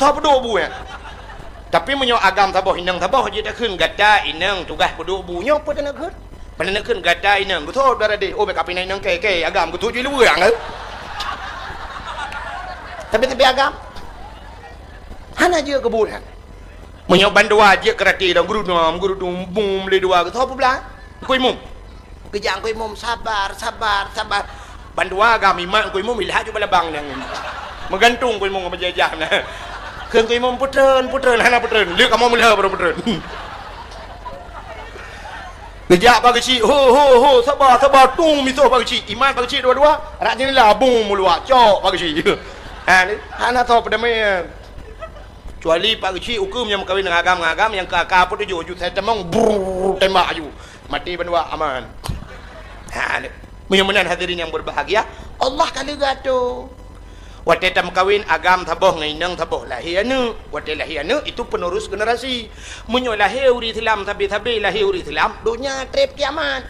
ทอปดูบุยtapi menyo agam taboh inang taboh je dah keun gada inang tugas pedu bunyo apa nak keun pada nak keun gada inang ku tho dah de oh be kapin inang ke agam ku tu je lu yang tapi agam hana je kebunan menyo bandua je kerati dah guru dum bum le dua ku tho pula kuy mum kejang kuy mum sabar bandua agam imak kuy mum ilah ju balabang nang menggantung kuy mum berjajah nah keun kuy mum putren hana putren liuk kamu melihat baru putren kejak bagi si ho sabar tung misuh bagi si iman bagi si dua-dua rak ni lah bung mulua cok bagi si ha ni hana tho pada me kecuali bagi si hukum yang kawin dengan agam yang kakak pun tuju saya temong brrr tembak aju mati bandua aman ha ni menan hadirin yang berbahagia Allah kali gato wate tam kawin agam taboh ngainang taboh lahianu wate lahianu itu penerus generasi munyo lahir uri Islam tabi lahir uri Islam dunia trip kiamat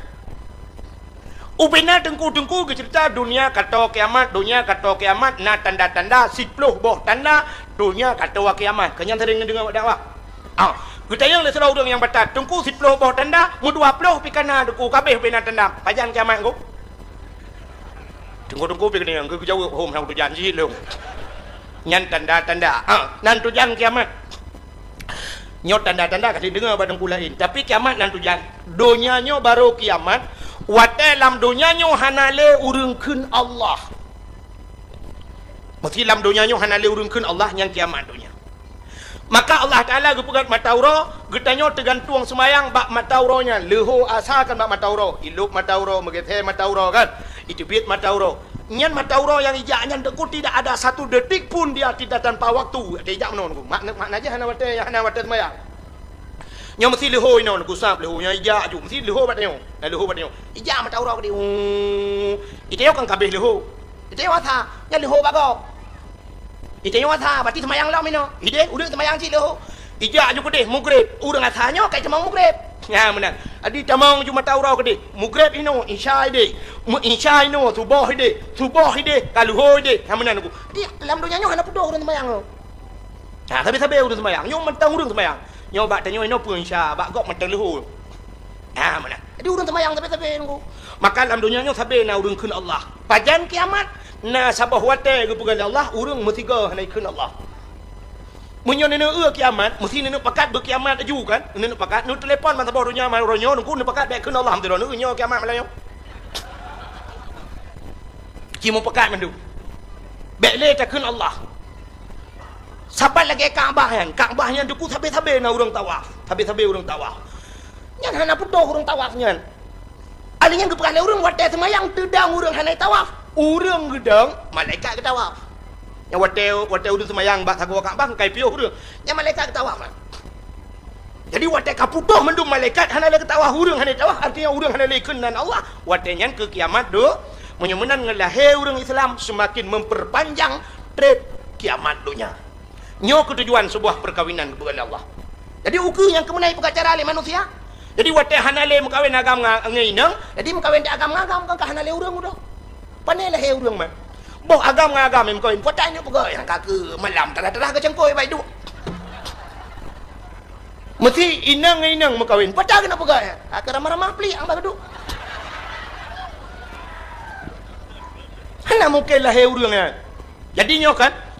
upena tengku ke cerita dunia kata kiamat na tanda-tanda 10 boh tanda dunia kata kiamat kenyan sering dengar dakwah kita yang lesau orang yang batat tengku 10 boh tanda mu 20 pikana duku kabeh upena tanda pajan kiamat ku tengku pergi dengan ke jauh home hang tujan si long nyan tanda-tanda nan tujan kiamat nyot tanda-tanda kasi dengar badang lain tapi kiamat nan tujan dunianya baru kiamat wate lam dunianya hanale urungkeun Allah mesti lam dunianya hanale urungkeun Allah yang kiamat dunia maka Allah Taala gepegat matauro getanyo tergantung semayang bak matauronya leho asalkan bak matauro iluk matauro megethe matauro kan itu bit matauro nyan matauro yang ijaknya deku tidak ada satu detik pun dia tidak tanpa waktu dijak menon ku makna aja hana wate semayang nya mesti leho inon ku sap leho nya ijak ju mesti leho batnyo ijak matauro ku di iteo kan kabeh leho iteo tha nya leho bago iteo tha bati semayang law mino ide udah semayang ci leho ijak ju ku deh mugrib urang athanyo kai cemang mugrib ya menan adi tamang ju matauro ku deh mugrib ino isya ide mu isya ino subuh ide kaluho ide ha menan ku di dalam dunia nyo hana pudo urang semayang tapi sabe urang semayang nyo mentang urang semayang nyo bak tanyo ino pun isya bak gok mentang leho menan adi urang semayang sabe ku maka dalam dunia nyo sabe na urang keun Allah pajan kiamat na sabah wate gepugan Allah urang mesti ga hanai keun Allah munyo nene kiamat mesti nene pakat berkiamat aju kan nene pakat nu telefon man sabah dunia man ronyo nu kun pakat baik keun Allah amdiro nu nyo kiamat malayo kimu pakat mandu baik le ta keun Allah sabat lagi Kaabah yang duku sabe na urang tawaf sabe urang tawaf nyan hana pudo urang tawaf nyan alinya gepugan urang wate semayang tedang urang hanai tawaf urang gedang malaikat ke tawaf yang wate urang semayang bak sago Kaabah kai piuh urang yang malaikat ke tawaf jadi wate kapudoh mendung malaikat hana le ke tawaf urang hanai tawaf artinya urang hana le keunan Allah wate nyan ke kiamat do menyemenan ngelahe urang Islam semakin memperpanjang trip kiamat dunia nyo ketujuan sebuah perkawinan kepada Allah jadi ukur yang kemenai pengacara oleh manusia jadi wate hana le mengkawin agam ngainang jadi mengkawin di agam ngagam kan hana le urang udah panai lah urang man boh agam ngagam em kawin potanya pegoi yang kake malam terah ke cengkoi baik du mesti inang mengkawin potang kena pegoi akak ramah-ramah peli ang baru du hana mungkin lah urang jadi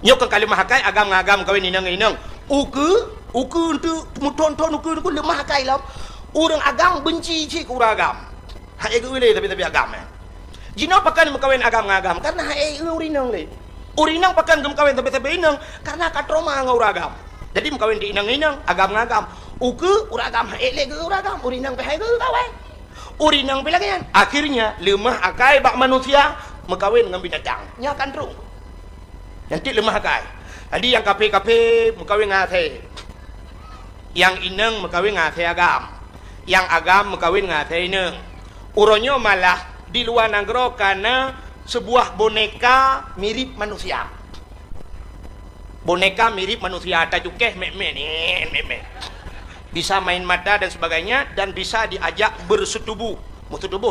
nyokan kalimah hakai agam ngagam kawin inang uku untuk muton uku lemah hakai lam urang agam benci cik urang agam hai ge tapi agam jino pakan mengkawin agam ngagam karena hai urinang le urinang pakan mengkawin tapi inang karena katroma ngau agam jadi mengkawin di inang agam ngagam uku urang agam hai le ge urang agam urinang hai ge kawin urinang bilangan akhirnya lemah akai bak manusia mengkawin dengan binatang nya kandrung nanti lemah akai jadi yang kape mengkawin ngate yang inang mengkawin ngate agam yang agam mengkawin ngate inang uronyo malah di luar negara karena sebuah boneka mirip manusia tajukeh meme bisa main mata dan sebagainya dan bisa diajak bersetubuh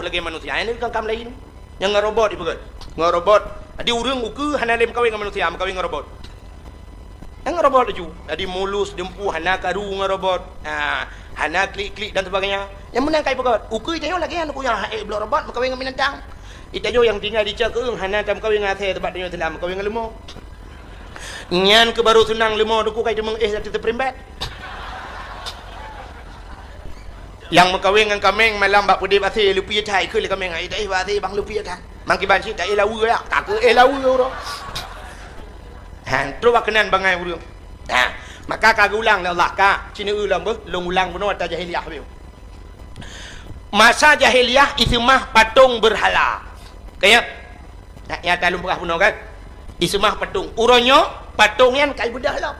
lagi manusia ini kan kam lain yang ngerobot ibu ngerobot di urang uku hana lem kawin dengan manusia kawin ngerobot Yang robot tu. Jadi mulus, dempu, hana karu dengan robot. Hana klik-klik dan sebagainya. Yang menang kai pegot. Ukui tayo lagi yang aku yang blok robot berkahwin dengan binatang. Itayo yang tinggal di Cakung, hana tam kawin ngathe tempat dia telah berkahwin dengan lemur. Nyan ke baru senang lemur duku kai demeng satu terprimbat. Yang berkahwin dengan kameng malam bak pudi bathe lupi thai ke le kameng ai dai bathe bang lupi thai. Mang ki ban si tak elawu ya. Tak ke elawu ro. Han terus kenan bangai urang. Maka kagak ulang Allah ka cina ulang ber long ulang benar ta jahiliyah biu. Masa jahiliyah itu mah patung berhala. Kayak ya talum berah benar kan? Itu mah patung. Uronyo patung yang kai bedah lah.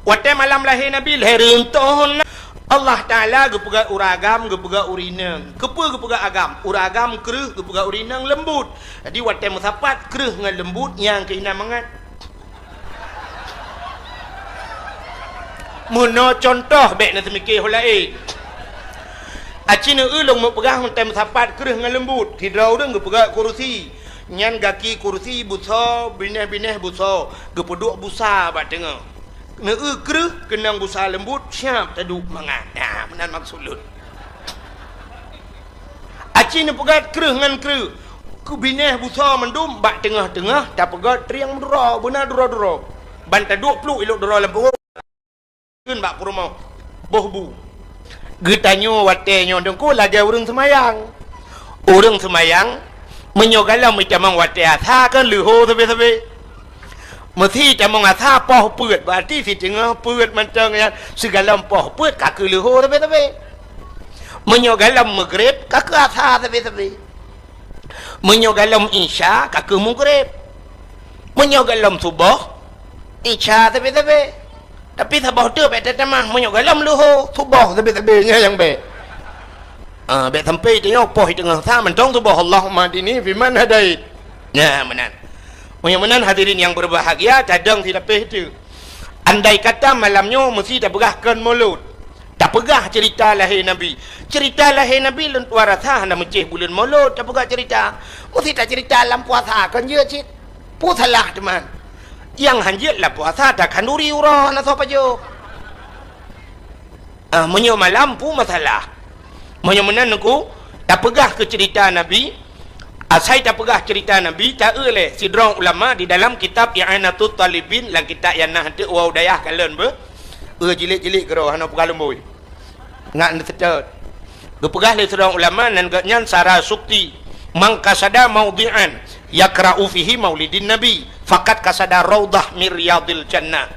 Waktu malam lahir Nabi lahir entah Allah Ta'ala gepega uragam gepega urinang. Gepega agam. Uragam keruh gepega urinang lembut. Jadi waktu musapat keruh dengan lembut yang kena mangat. Muno contoh baik nak mikir holai. Acina ulung mau pegang tem sapat kereh dengan lembut. Hidrau deng gepega kursi. Nyan gaki kursi busa, bineh-bineh busa, gepeduk busa bat tengah. Ne kereh kenang busa lembut siap taduk mangat. Menan maksud lut. Acina pegat kereh dengan kereh. Ku bineh busa mendum bat tengah-tengah tak pegat triang dura, benar dura-dura. Ban taduk pluk iluk dura lembut. Kun bak kurma bohbu getanyo watenyo dengko laga urang semayang menyogalam macam wate atha kan leho sabe-sabe mesti camang atha poh peut berarti si tengah peut macam ya segala poh peut ka ke leho sabe-sabe menyogalam maghrib ka ke atha sabe-sabe menyogalam isya ka ke maghrib menyogalam subuh isya sabe-sabe. Tapi sabah tu betul tamah menyok galam luho subah tapi-tabinya yang baik. Baik sampai tengok poh tengah sa mentong subah Allahumma dini fi man hadait. Ya menan. Menan hadirin yang berbahagia cadang tidak peh tu. Andai kata malamnya mesti tak pegahkan mulut. Tak pegah cerita lahir Nabi. Cerita lahir Nabi lun warasa nak menceh bulan mulut tak pegah cerita. Mesti tak cerita dalam puasa kan je cik. Pusalah teman. Yang hanjit lah puasa tak kanduri urah nak apa jo. Menyo malam pun masalah. Menyo menan aku tak pegah ke cerita Nabi. Saya tak pegah cerita Nabi tak oleh sidrong ulama di dalam kitab I'anatul Talibin lang kitab yang nah te wa dayah kalen be. Jilik-jilik gero hana pegalem boy. Ngak ne tetet. Gepegah le sidrong ulama nan nyan sara sukti mangkasada maudhi'an yakra'u fihi maulidin Nabi fakat kasada raudah miryadil jannah.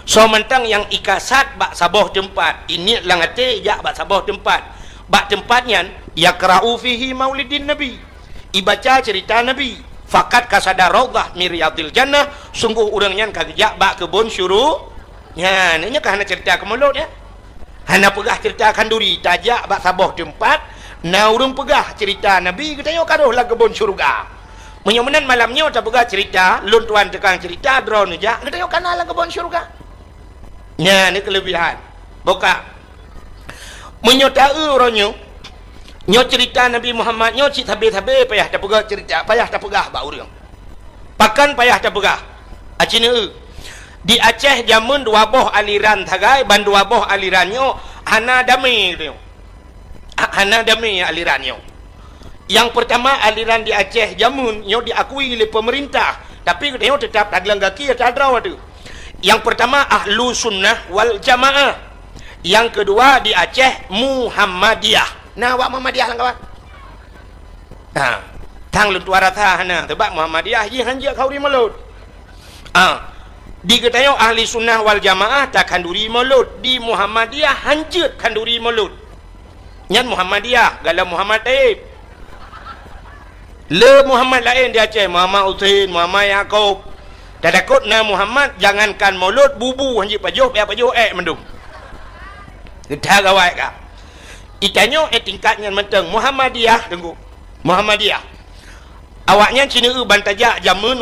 So mentang yang ikasat bak saboh tempat ini langate ya bak saboh tempat bak tempatnya yakra'u fihi maulidin Nabi ibaca cerita Nabi fakat kasada raudah miryadil jannah sungguh urangnya kagak bak kebun syuru ya nya kahana cerita ke mulut ya hana pegah cerita kanduri tajak bak saboh tempat na urang pegah cerita Nabi kita yo kadoh lah kebun syurga. Menyomenan malamnya tak pegah cerita, lun tuan tekang cerita drone aja. Kita yo kanal kebun syurga. Nya ni kelebihan. Boka. Menyotau ronyo. Nyo cerita Nabi Muhammad nyo cik tabe-tabe payah tak pegah cerita, payah tak pegah ba urang. Pakan payah tak pegah. Acina di Aceh jamun dua boh aliran tagai ban dua boh alirannya hana damai tu. Hana damai alirannya. Yang pertama aliran di Aceh jamun yang diakui oleh pemerintah tapi dia tetap dagelang kaki tak ada tu. Yang pertama ahlu sunnah wal jamaah. Yang kedua di Aceh Muhammadiyah. Nah wak Muhammadiyah lang kawan. Tang lu tuara tha hana tebak Muhammadiyah ye hanja kau di mulut. Di ketayo ahli sunnah wal jamaah tak kanduri mulut, di Muhammadiyah hancur kanduri mulut. Nyan Muhammadiyah galam Muhammad Taib. Le Muhammad lain di Aceh, Muhammad Utain, Muhammad Yaakob. Tak takut na Muhammad jangankan mulut bubu hanji pajuh pajuh mendung. Kita gawai ka. Itanyo tingkatnya menteng Muhammadiyah tunggu. Muhammadiyah. Awaknya cina bantajak jamun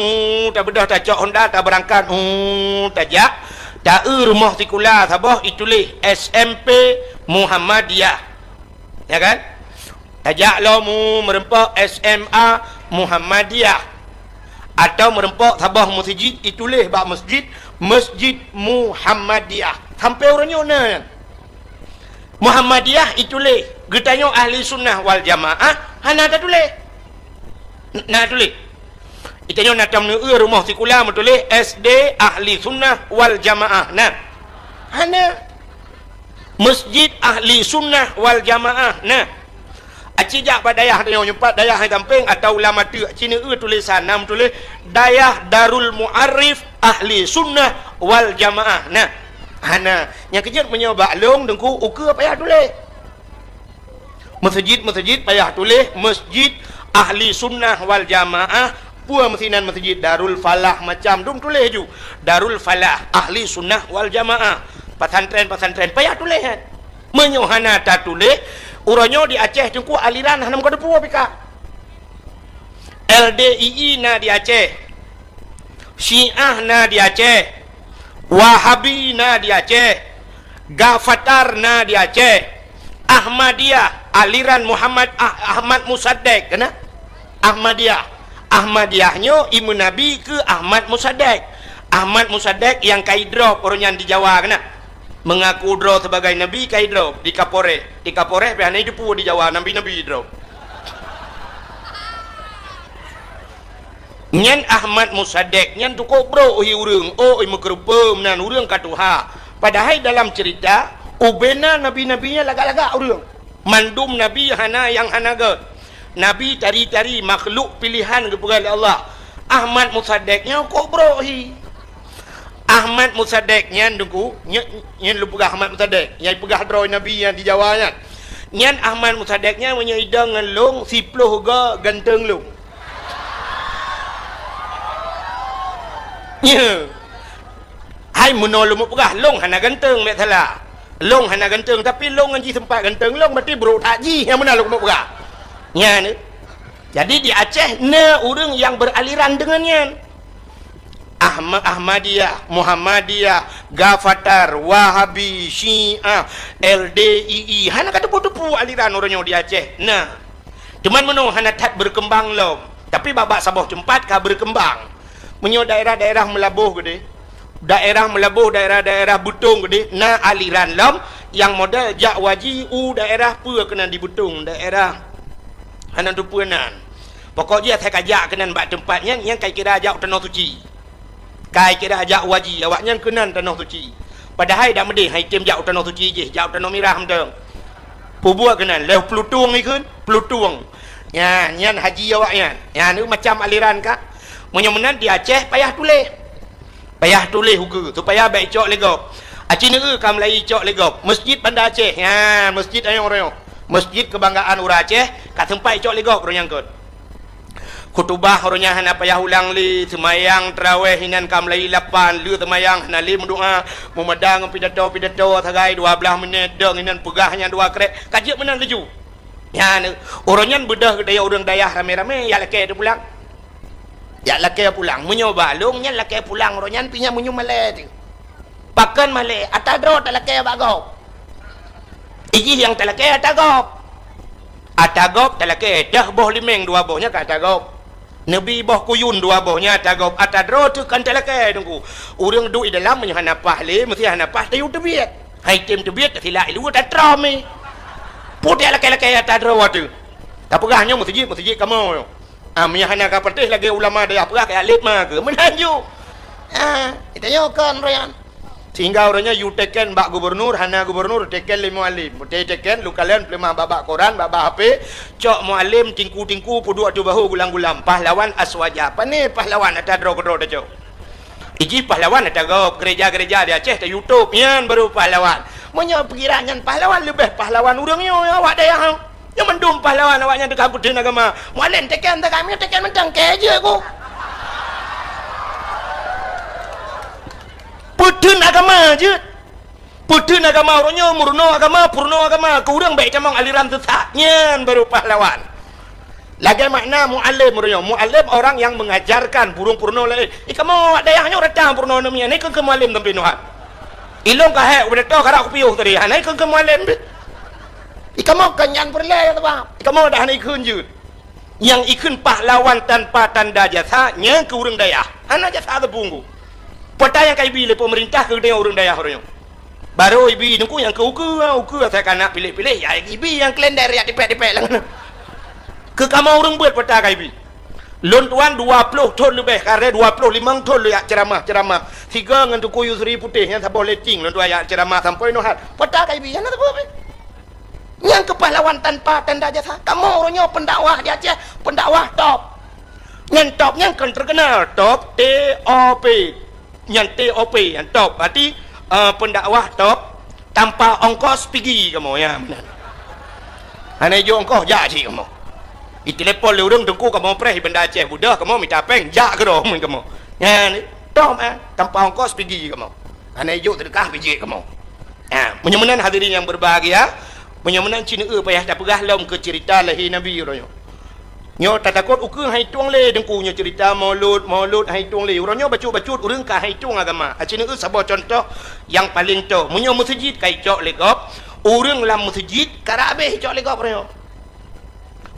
tak bedah tak cok Honda tak berangkat tajak tak rumah sekolah sabah itulis SMP Muhammadiyah. Ya kan? Tajak lo mu merempak SMA Muhammadiyah atau merempak sabah masjid itulis bak masjid Masjid Muhammadiyah. Sampai orangnya mana? Muhammadiyah itu le. Getanya ahli sunnah wal jamaah. Hana tak tulis. Nah tulis. Itanya natam ni rumah sekulah betul SD ahli sunnah wal jamaah. Nah. Hana Masjid ahli sunnah wal jamaah. Nah. Acijak pada dayah dia nyempat dayah yang tamping atau ulama tu Cina tulisan nam tulis dayah Darul Muarif ahli sunnah wal jamaah. Nah. Hana yang kejut menyoba long dengku uka payah tulis. Masjid payah tulis Masjid ahli sunnah wal jamaah. Puan mesinan masjid Darul Falah macam dum tulis ju Darul Falah ahli sunnah wal jamaah. Pesantren payah tulis kan. Menyohana tak tulis uranyo di Aceh jengku aliran hanam kada puas pika. LDII na di Aceh. Syiah na di Aceh. Wahabi na di Aceh. Gafatar na di Aceh. Ahmadiyah aliran Muhammad Ahmad Musaddiq kena? Ahmadiyahnya Ibu Nabi ke Ahmad Musaddiq. Ahmad Musaddiq yang kaidrop orang yang di Jawa kena? Mengaku draw sebagai nabi kai drop di Kapolres pihak hidup di Jawa nabi drop. Nyan Ahmad Musaddiq nyan tu bro urang mukrupa menan urang katuha. Padahal dalam cerita ubena nabinya lagak-lagak urang. Mandum nabi hana yang hanaga. Nabi tari-tari makhluk pilihan kepada Allah. Ahmad Musaddiq nya bro Ahmad Musaddiq nyan dengku nyan lu pegah Ahmad Musaddiq yang pegah draw nabi yang di Jawa nyan Ahmad Musaddiq nya menyeidang dengan long siploh ga ganteng long nya hai menol lu pegah long hana ganteng mek salah long hana ganteng tapi long anji sempat ganteng long berarti bro takji yang mana lu pegah nya ni jadi di Aceh na urang yang beraliran dengannya Ahmadiyah, Muhammadiyah, Gafatar, Wahabi, Syiah, LDII. Hana kata tepu aliran orangnya di Aceh. Nah, cuman menu hana tak berkembang lom. Tapi babak Sabah Cempat kah berkembang. Menyo daerah-daerah melabuh gede. Daerah-daerah Butung gede. Nah aliran lom yang modal jak waji daerah pu kena di Butung, daerah hana tu puanan. Pokoknya saya kajak kena bak tempatnya yang kai kira ajak tanah suci. Kai kira ajak waji awaknya kenan tanah suci. Padahal dak medih hai tim jauh tanah suci je, jauh tanah merah mendeng. Pubuak kenan leh Plutung ikun, Plutung. Ya, nyan haji awaknya. Ya ni macam aliran kak. Munyo menan di Aceh payah tulis hukum supaya baik cok legop. Aceh ni kam lai cok legop. Masjid Bandar Aceh. Ya, masjid ayong orang. Masjid kebanggaan orang Aceh kat tempat cok legop orang yang kot. Khutbah orangnya hana payah ulang li semayang tarawih hinan kam lai 8 lu semayang hana li mendoa memedang pidato sagai 12 minit deng hinan pegahnya 2 krek kajik menan leju ya orangnya bedah daya orang dayah rame-rame ya laki tu pulang menyoba longnya laki pulang orangnya pinya menyu male tu pakan male atadro tak laki bagop iji yang tak laki atagop tak laki dah boh limeng 2 bohnya kat atagop Nabi boh kuyun 2 bohnya atagop atadro tu kan tak laki tunggu orang duduk di dalam hana pahle mesti hana pah tayu tebiat hai tim tebiat silak lu tak trami putih laki-laki atadro tu tak pegahnya masjid kamu hana ka pertih lagi ulama dia pegah kayak alit mah ke menanju kita yo kan royan sehingga orangnya you teken bak gubernur hana gubernur teken le mualim teken lu kalian pelemah babak koran babak HP cok mualim tingku pudu atu bahu gulang-gulang pahlawan aswaja apa ni pahlawan atadro kodro cok iji pahlawan atagop gereja-gereja di Aceh di YouTube yan baru pahlawan menyo pikirannya pahlawan lebih pahlawan urangnya awak daya yang mendum pahlawan awaknya dekat budin agama mualim teken tak kami teken mentang keje aku Pudun agama je. Pudun agama orangnya murno agama. Kurang baik camang aliran sesatnya baru pahlawan. Lagi makna mu'alim orangnya. Mu'alim orang yang mengajarkan burung purno lain. Kamu dayahnya retang purno namanya. Ini kan mu'alim tempi nuhat. Ilong kahek udah tahu karak kupiuh tadi. Ini kan mu'alim. Kamu kenyang perlai tu bang. Kamu dah ni ikun je. Yang ikun pahlawan tanpa tanda jasanya ke urang dayah. Anak jasa tepunggu. Pota yang kai bi le pemerintah ke dia orang daya orangnya. Baru ibi nungku yang ke uku saya kana pilih-pilih ya ibi yang klender ya dipek-dipek lah. Ke kamu orang buat pota kai bi. Lon tuan 20 ton lebih karena 25 ton lu ya ceramah. Tiga dengan tuku Yusri putih yang tak boleh cing lon tuan ya ceramah sampai nohat. Pota kai bi yang tak boleh. Yang kepahlawan tanpa tanda jasa. Kamu orangnya pendakwah dia aja, pendakwah top. Yang top yang kan terkenal top TOP. Yang TOP yang top. Berarti pendakwah top tanpa ongkos pergi kamu ya. Hanya jo ongkos ya sih kamu. I telepon le urang tengku kamu preh benda Aceh budak kamu minta peng ja ke dong kamu. Ya ni top tanpa ongkos pergi kamu. Hanya jo terkah pergi kamu. Menyamanan hadirin yang berbahagia. Menyamanan Cina payah tak pegah lom ke cerita lahir Nabi orangnya. Nyo tak takut ukur hai tuang le dengku nyo cerita maulud hai tuang le. Orangnya bacut urang ka hai tuang agama. Cina sebuah contoh yang paling tu. Munyo masjid kai cok legop. Urang lam masjid karabe cok legop orangnya.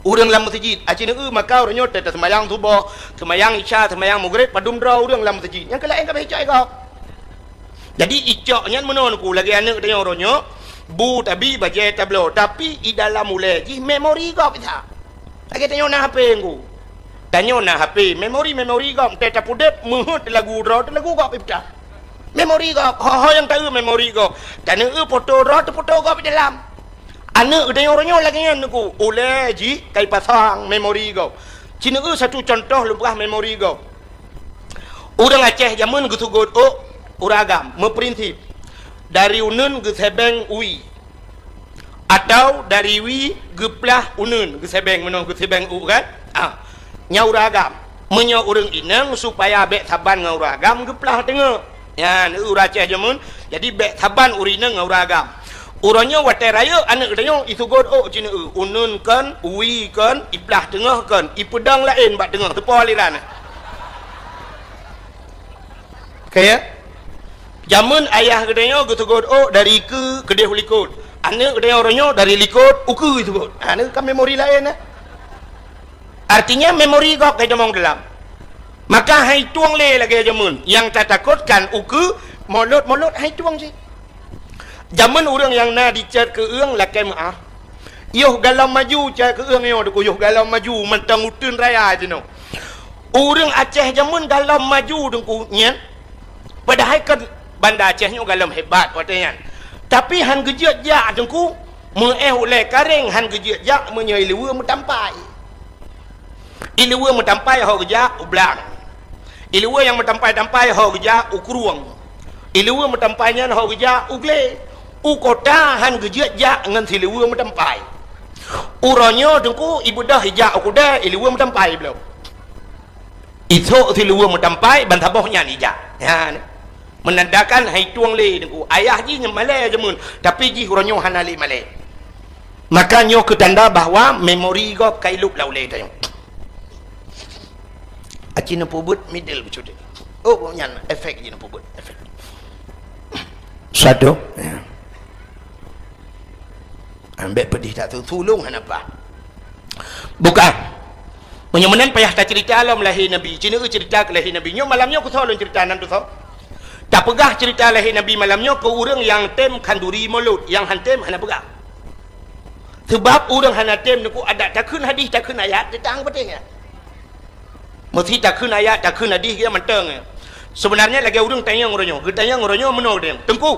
Urang lam masjid. Cina maka orangnya tetap sembahyang subuh, sembahyang isya, sembahyang maghrib padum dra urang lam masjid. Yang kelain ka cok legop. Jadi icoknya menon ku lagi anak tanya orangnya. Bu tabi bajai tablo tapi i dalam mulai ji memori kau bisa lagi tanya na HP ku tanya na HP memori kau teta pudet muhut lagu kau bisa memori kau ho yang tahu memori kau tanya foto kau di dalam anak tanya orangnya lagi yang ku oleh ji kai pasang memori kau Cina satu contoh lupa memori kau orang Aceh zaman gusugot uragam memprinsip dari unun ke sebeng ui atau dari ui ke plah unun ke sebeng menong ke sebeng u kan nyau ragam menyo urang inang supaya bek saban ngau ragam ke plah tengah ya ni uraceh jamun jadi bek saban urinang ngau ragam uranya wate raya anak katanya itu god Cina unun kan ui kan iplah tengah kan ipedang lain bak tengah tepo aliran kaya zaman ayah katanya gitu-gitu dari ke kedai likut. Anak katanya orangnya dari likut uku itu god. Anak kan memori lain Artinya memori kau kayak demong dalam. Maka hai tuang le lagi zaman yang tak takutkan uku molot hai tuang sih. Zaman orang yang na dicat ke eung lakai maaf. Yoh galam maju cat ke eung yo deku yoh galam maju mentang utun raya je no. Orang Aceh zaman galam maju deku nyen. Padahal kan Banda Aceh ni galam hebat katanya. Tapi han gejiat jak jengku oleh kareng han gejiat jak menyai lewa metampai. Ilewa metampai ho gejak ublang. Ilewa yang metampai ho gejak ukruang. Ilewa metampainya ho gejak ugle. Kota han gejiat jak ngan silewa metampai. Uranyo jengku ibu dah hijak ukuda ilewa metampai belum. Itu silewa metampai bantabohnya ni jak. Ya ni. Menandakan hai tuang le dengku ayah ji Malay jamun tapi ji uranyo hanali Malay maka nyo ketanda bahawa memori go kailuk laule tayong acina pubut middle becude nyan efek ji pubut efek satu ambek pedih tak tulung hanapa bukan menyamanan payah tak cerita alam lahir Nabi Cina cerita ke lahir Nabi nyo malamnya aku tolong cerita nan tu tak pegah cerita lahir Nabi malamnya ke orang yang tem kanduri mulut yang hantem hana pegah sebab orang hana tem niku ada takun hadis takun ayat tentang pentingnya mesti takun ayat takun hadis dia menteng sebenarnya lagi orang tanya ngoronyo menol dia tengku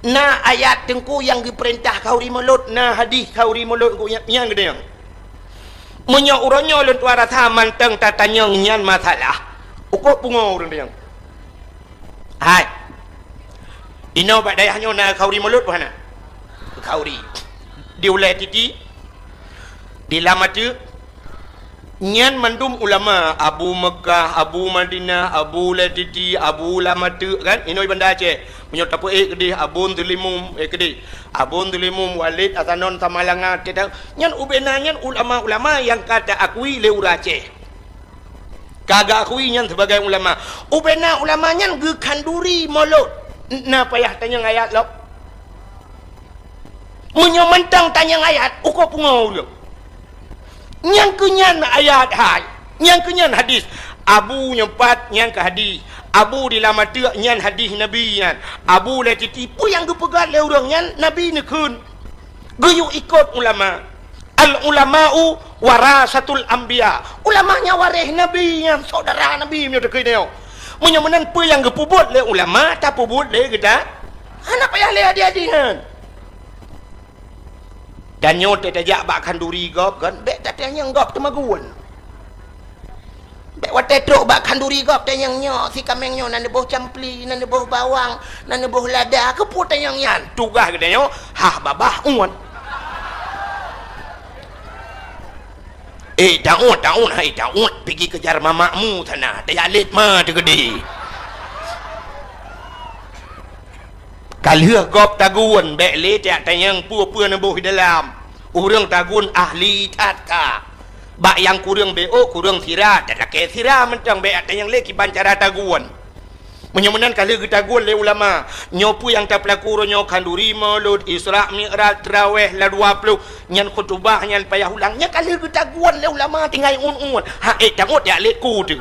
na ayat tengku yang diperintah kauri mulut na hadis kauri mulut ku yang gede menyo uronyo lun tuara tha manteng tatanya nyan masalah uko pungo urang dia hai ino bak dayahnya na kauri mulut mana kauri diulai titi dilamatu nyan mandum ulama Abu Mekah Abu Madinah Abu Latiti Abu Lamatu kan ino benda Aceh punya tapu gede Abun Tulimum gede Abun Tulimum Walid Atanon Tamalanga tidak nyan ubena nyan ulama-ulama yang kata akui leura Aceh kagak akui nyan sebagai ulama ubena ulamanya ge kanduri mulut na payah tanya ayat lo munyo mentang tanya ayat uko pungau lo nyang kenyan ayat hai nyang kenyan hadis Abu nyempat nyang ke hadis Abu di lama tek nyan hadis Nabi nyan. Abu le tipu yang gepegat le urang nyan Nabi ni kun. Geyu ikut ulama. Al ulama'u warasatul anbiya. Ulamanya waris Nabi nyan, saudara Nabi mi dekai dia. Munya menan pe yang gepubut le ulama tak pubut le kita. Anak payah le adik-adik kan. Dan nyot tajak bak kanduri gop kan. Bek tak yang gop temaguan. Bek watai truk bak kanduri gop tanyang nyok si kameng nyok nan boh campli nan boh bawang nan boh lada ke put tanyang yan tugah ke nyok hah babah uan daun pergi kejar mamakmu sana dia alit ma tu gede kalih gop tagun bek le tak tanyang pua-pua nan boh dalam urang tagun ahli tatka bak yang kurang BO kurang sirah dan laki sirah mencang beat yang leki bancara taguan menyemenan kali ketaguan le ulama nyopu yang tak pelakuru nyok kanduri maulud isra' mi'raj terawih la 20 nyan khutubah nyan payah ulangnya kali ketaguan le ulama tinggal un-un ha tangut ya leku tu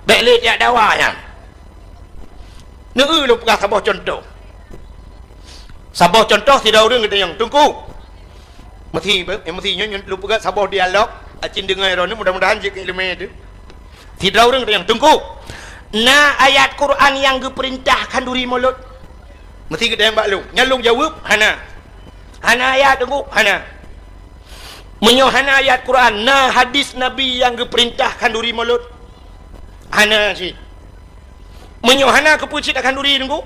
bek le ya dawa yang lu pegah sabah contoh tidak orang kita yang tunggu mesti nyon lu pegat sabah dialog acin dengar ro ni mudah-mudahan je ke ilmu tu tidak orang yang tunggu na ayat Quran yang diperintahkan duri mulut mesti kita yang baklu nyalung jawab hana ayat tunggu hana menyohana ayat Quran na hadis Nabi yang diperintahkan duri mulut hana si menyohana kepucit akan duri tunggu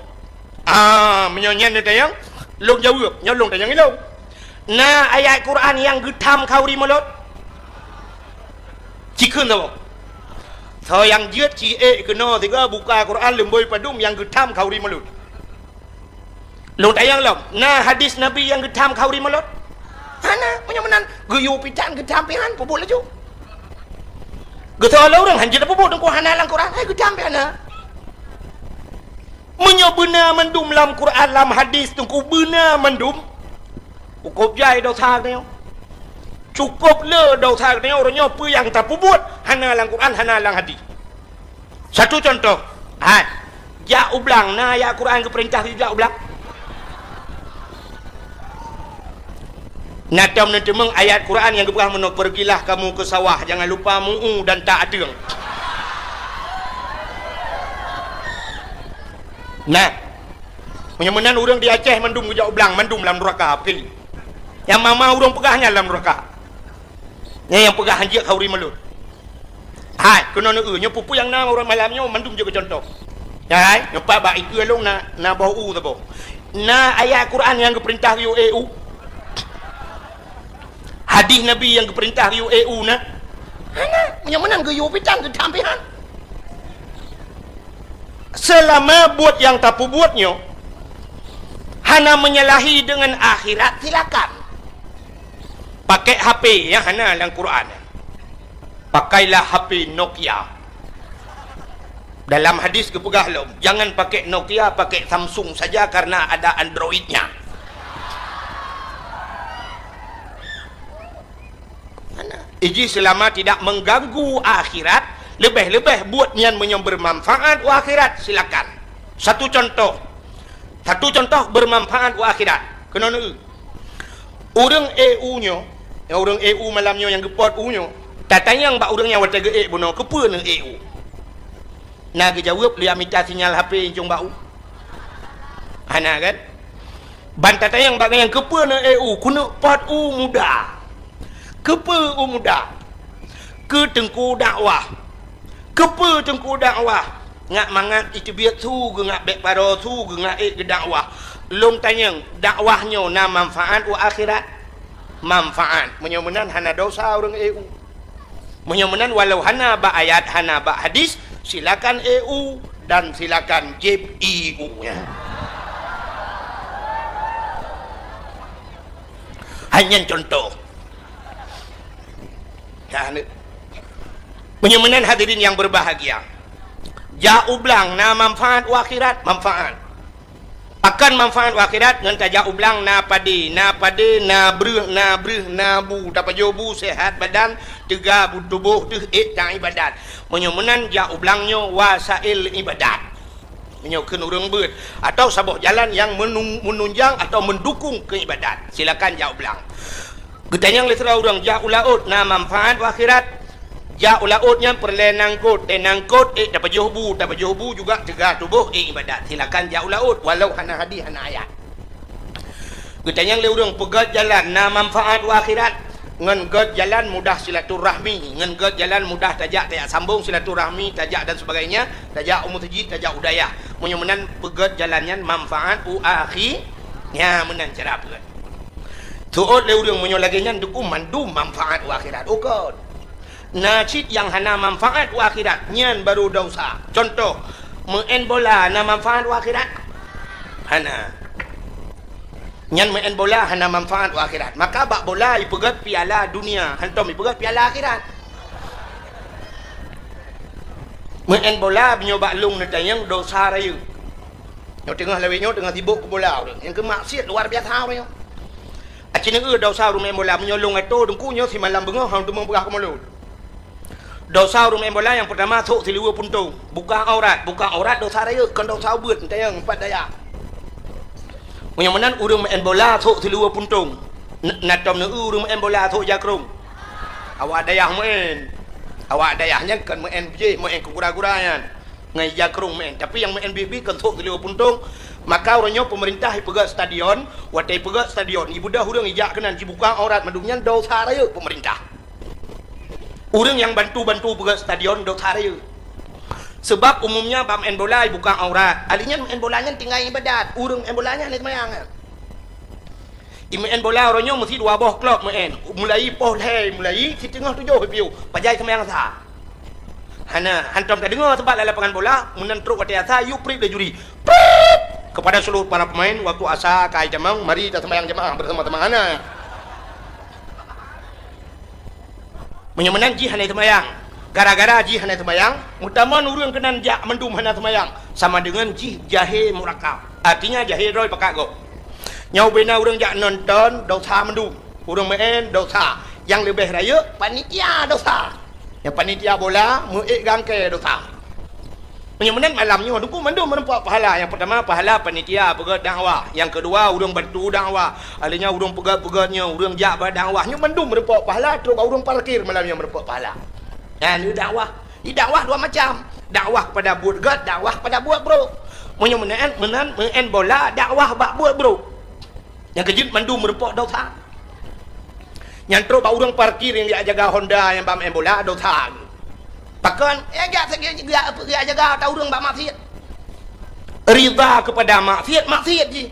menyonyan dia yang long jawab nyalung dia yang ilung na ayat Quran yang getam kauri mulut cikun tau so yang jiat cie kena tiga buka Quran lemboi padum yang getam kauri mulut long tayang lom na hadis Nabi yang getam kauri mulut hana punya menan geyu pitan getam pihan pubul laju getol orang hanjir pubul dengku hana lang Quran getam pihan menyo benar mendum lam Quran lam hadis dengku benar mendum cukup jai dau thang dia cukup le dau thang dia orangnya apa yang tak buat hana lang Quran hana lang hadis satu contoh ja ublang na ayat Quran ke perintah ja ublang natam nanti meng ayat Quran yang keberah menok pergilah kamu ke sawah jangan lupa mu'u dan tak adeng nah menyemenan orang di Aceh mendum ke ja ublang mendum dalam neraka pilih yang mama urang pegahnya dalam neraka yang pegah hanjik kauri melut kena nya pupu yang nama orang malamnya mandum juga contoh ya nyopa ba itu long na bau tu boh na ayat Quran yang diperintah yu EU hadis Nabi yang diperintah yu EU na yang menang ke yu pitan ke tampihan selama buat yang tak buatnya hana menyalahi dengan akhirat silakan pakai HP yang hana dalam Quran pakailah HP Nokia dalam hadis kepegah lo jangan pakai Nokia pakai Samsung saja karena ada Androidnya iji selama tidak mengganggu akhirat lebih-lebih buat yang bermanfaat wa akhirat silakan satu contoh bermanfaat wa akhirat kena orang EU nya orang EU malamnya yang gepot unyo tatanya yang bak orang yang wata ge bono kepa ne EU na ge jawab dia minta sinyal HP jong bau hana kan ban tatanya yang bak yang kepa ne EU kuna pot muda kepa muda ke tengku dakwah kepa tengku dakwah ngak mangat itu biat su ge ngak bek paro su ge ngak ge dakwah long tanyang dakwahnya na manfaat wa akhirat manfaat menyemenan hana dosa orang EU menyemenan walau hana ba ayat hana ba hadis silakan EU dan silakan JIU nya hanya contoh menyemenan hadirin yang berbahagia ja ublang na manfaat wa akhirat manfaat akan manfaat akhirat ngan tajak ublang na padi na breh na bu dapat jobu sehat badan tega tubuh tu tang ibadat menyomenan ja ublangnya wasail ibadat menyokun urang beut atau sabah jalan yang menunjang atau mendukung keibadat silakan ja ublang getanyang litera urang ja ulaut na manfaat akhirat ja ulautnya perle nangkut dapat jobu juga tegak tubuh ibadat silakan ja ulaut walau hana hadis hana ayat getanyang le urang pegat jalan na manfaat akhirat ngan gat jalan mudah silaturahmi ngan gat jalan mudah tajak sambung silaturahmi tajak dan sebagainya tajak umur tajid tajak udayah menyomenan pegat jalannya manfaat akhirnya menan cara pegat tuot le urang menyo lagi nya duku mandu manfaat akhirat ukot najid yang hana manfaat akhirat nyan baru dosa contoh main bola na manfaat akhirat hana nyan main bola hana manfaat akhirat maka bak bola ipegat piala dunia hantom ipegat piala akhirat main bola binyoba lung netayang dosa raya nyo tengah lewetnya tengah tibuk ke bola yang ke maksiat luar biasa raya acina dosa rumah bola menyolong itu dengkunya si malam bengah hang tumang pegah ke mulut dosa rumah bola yang pertama thuk silua puntung buka aurat dosa raya kan dosa beut netayang empat daya menyamanan urang main bola thuk silua puntung natom urang main bola thuk jakrung awak dayah main awak dayahnya kan main biji main kegura-gurayan ngai jakrung main tapi yang main bibi kan thuk silua puntung maka orangnya pemerintah pegat stadion watai pegat stadion ibu dah urang ijak kenan dibuka aurat madungnya dosa raya pemerintah urang yang bantu pegat stadion dosa raya sebab umumnya bab main bola buka aurat alinya main bolanya tinggal ibadat urang main bolanya ni semayang main bola orangnya mesti dua boh klub main mulai polhei mulai si tengah 7 piu pajai semayang sah hana hantam tak dengar tempat lapangan bola menan truk wati asa yu prip de juri kepada seluruh para pemain waktu asa kai jamang mari kita semayang jemaah bersama-sama hana menyemenan ji hana semayang gara-gara ji hana semayang utama urang kenan jak mendum hana semayang sama dengan ji jahe murakab artinya jahe roy pakago nyau bena urang jak nonton dosa mendum urang main dosa yang lebih raya panitia dosa yang panitia bola muik gangke dosa menyemenan malamnya duku mendum menempat pahala yang pertama pahala panitia pegat dakwah yang kedua urang bantu dakwah alinya urang pegat-pegatnya urang jak dakwahnya mendum menempat pahala terus urang parkir malamnya menempat pahala. Dan dakwah, dakwah dua macam. Dakwah kepada buat god, dakwah kepada buat bro. Menan main bola, dakwah bak buat bro. Yang kejut mandu merempok dosa. Yang terus bak urang parkir yang dia jaga Honda yang bak main bola dosa. Pakan, dia jaga tak urang bak maksiat. Rida kepada maksiat je.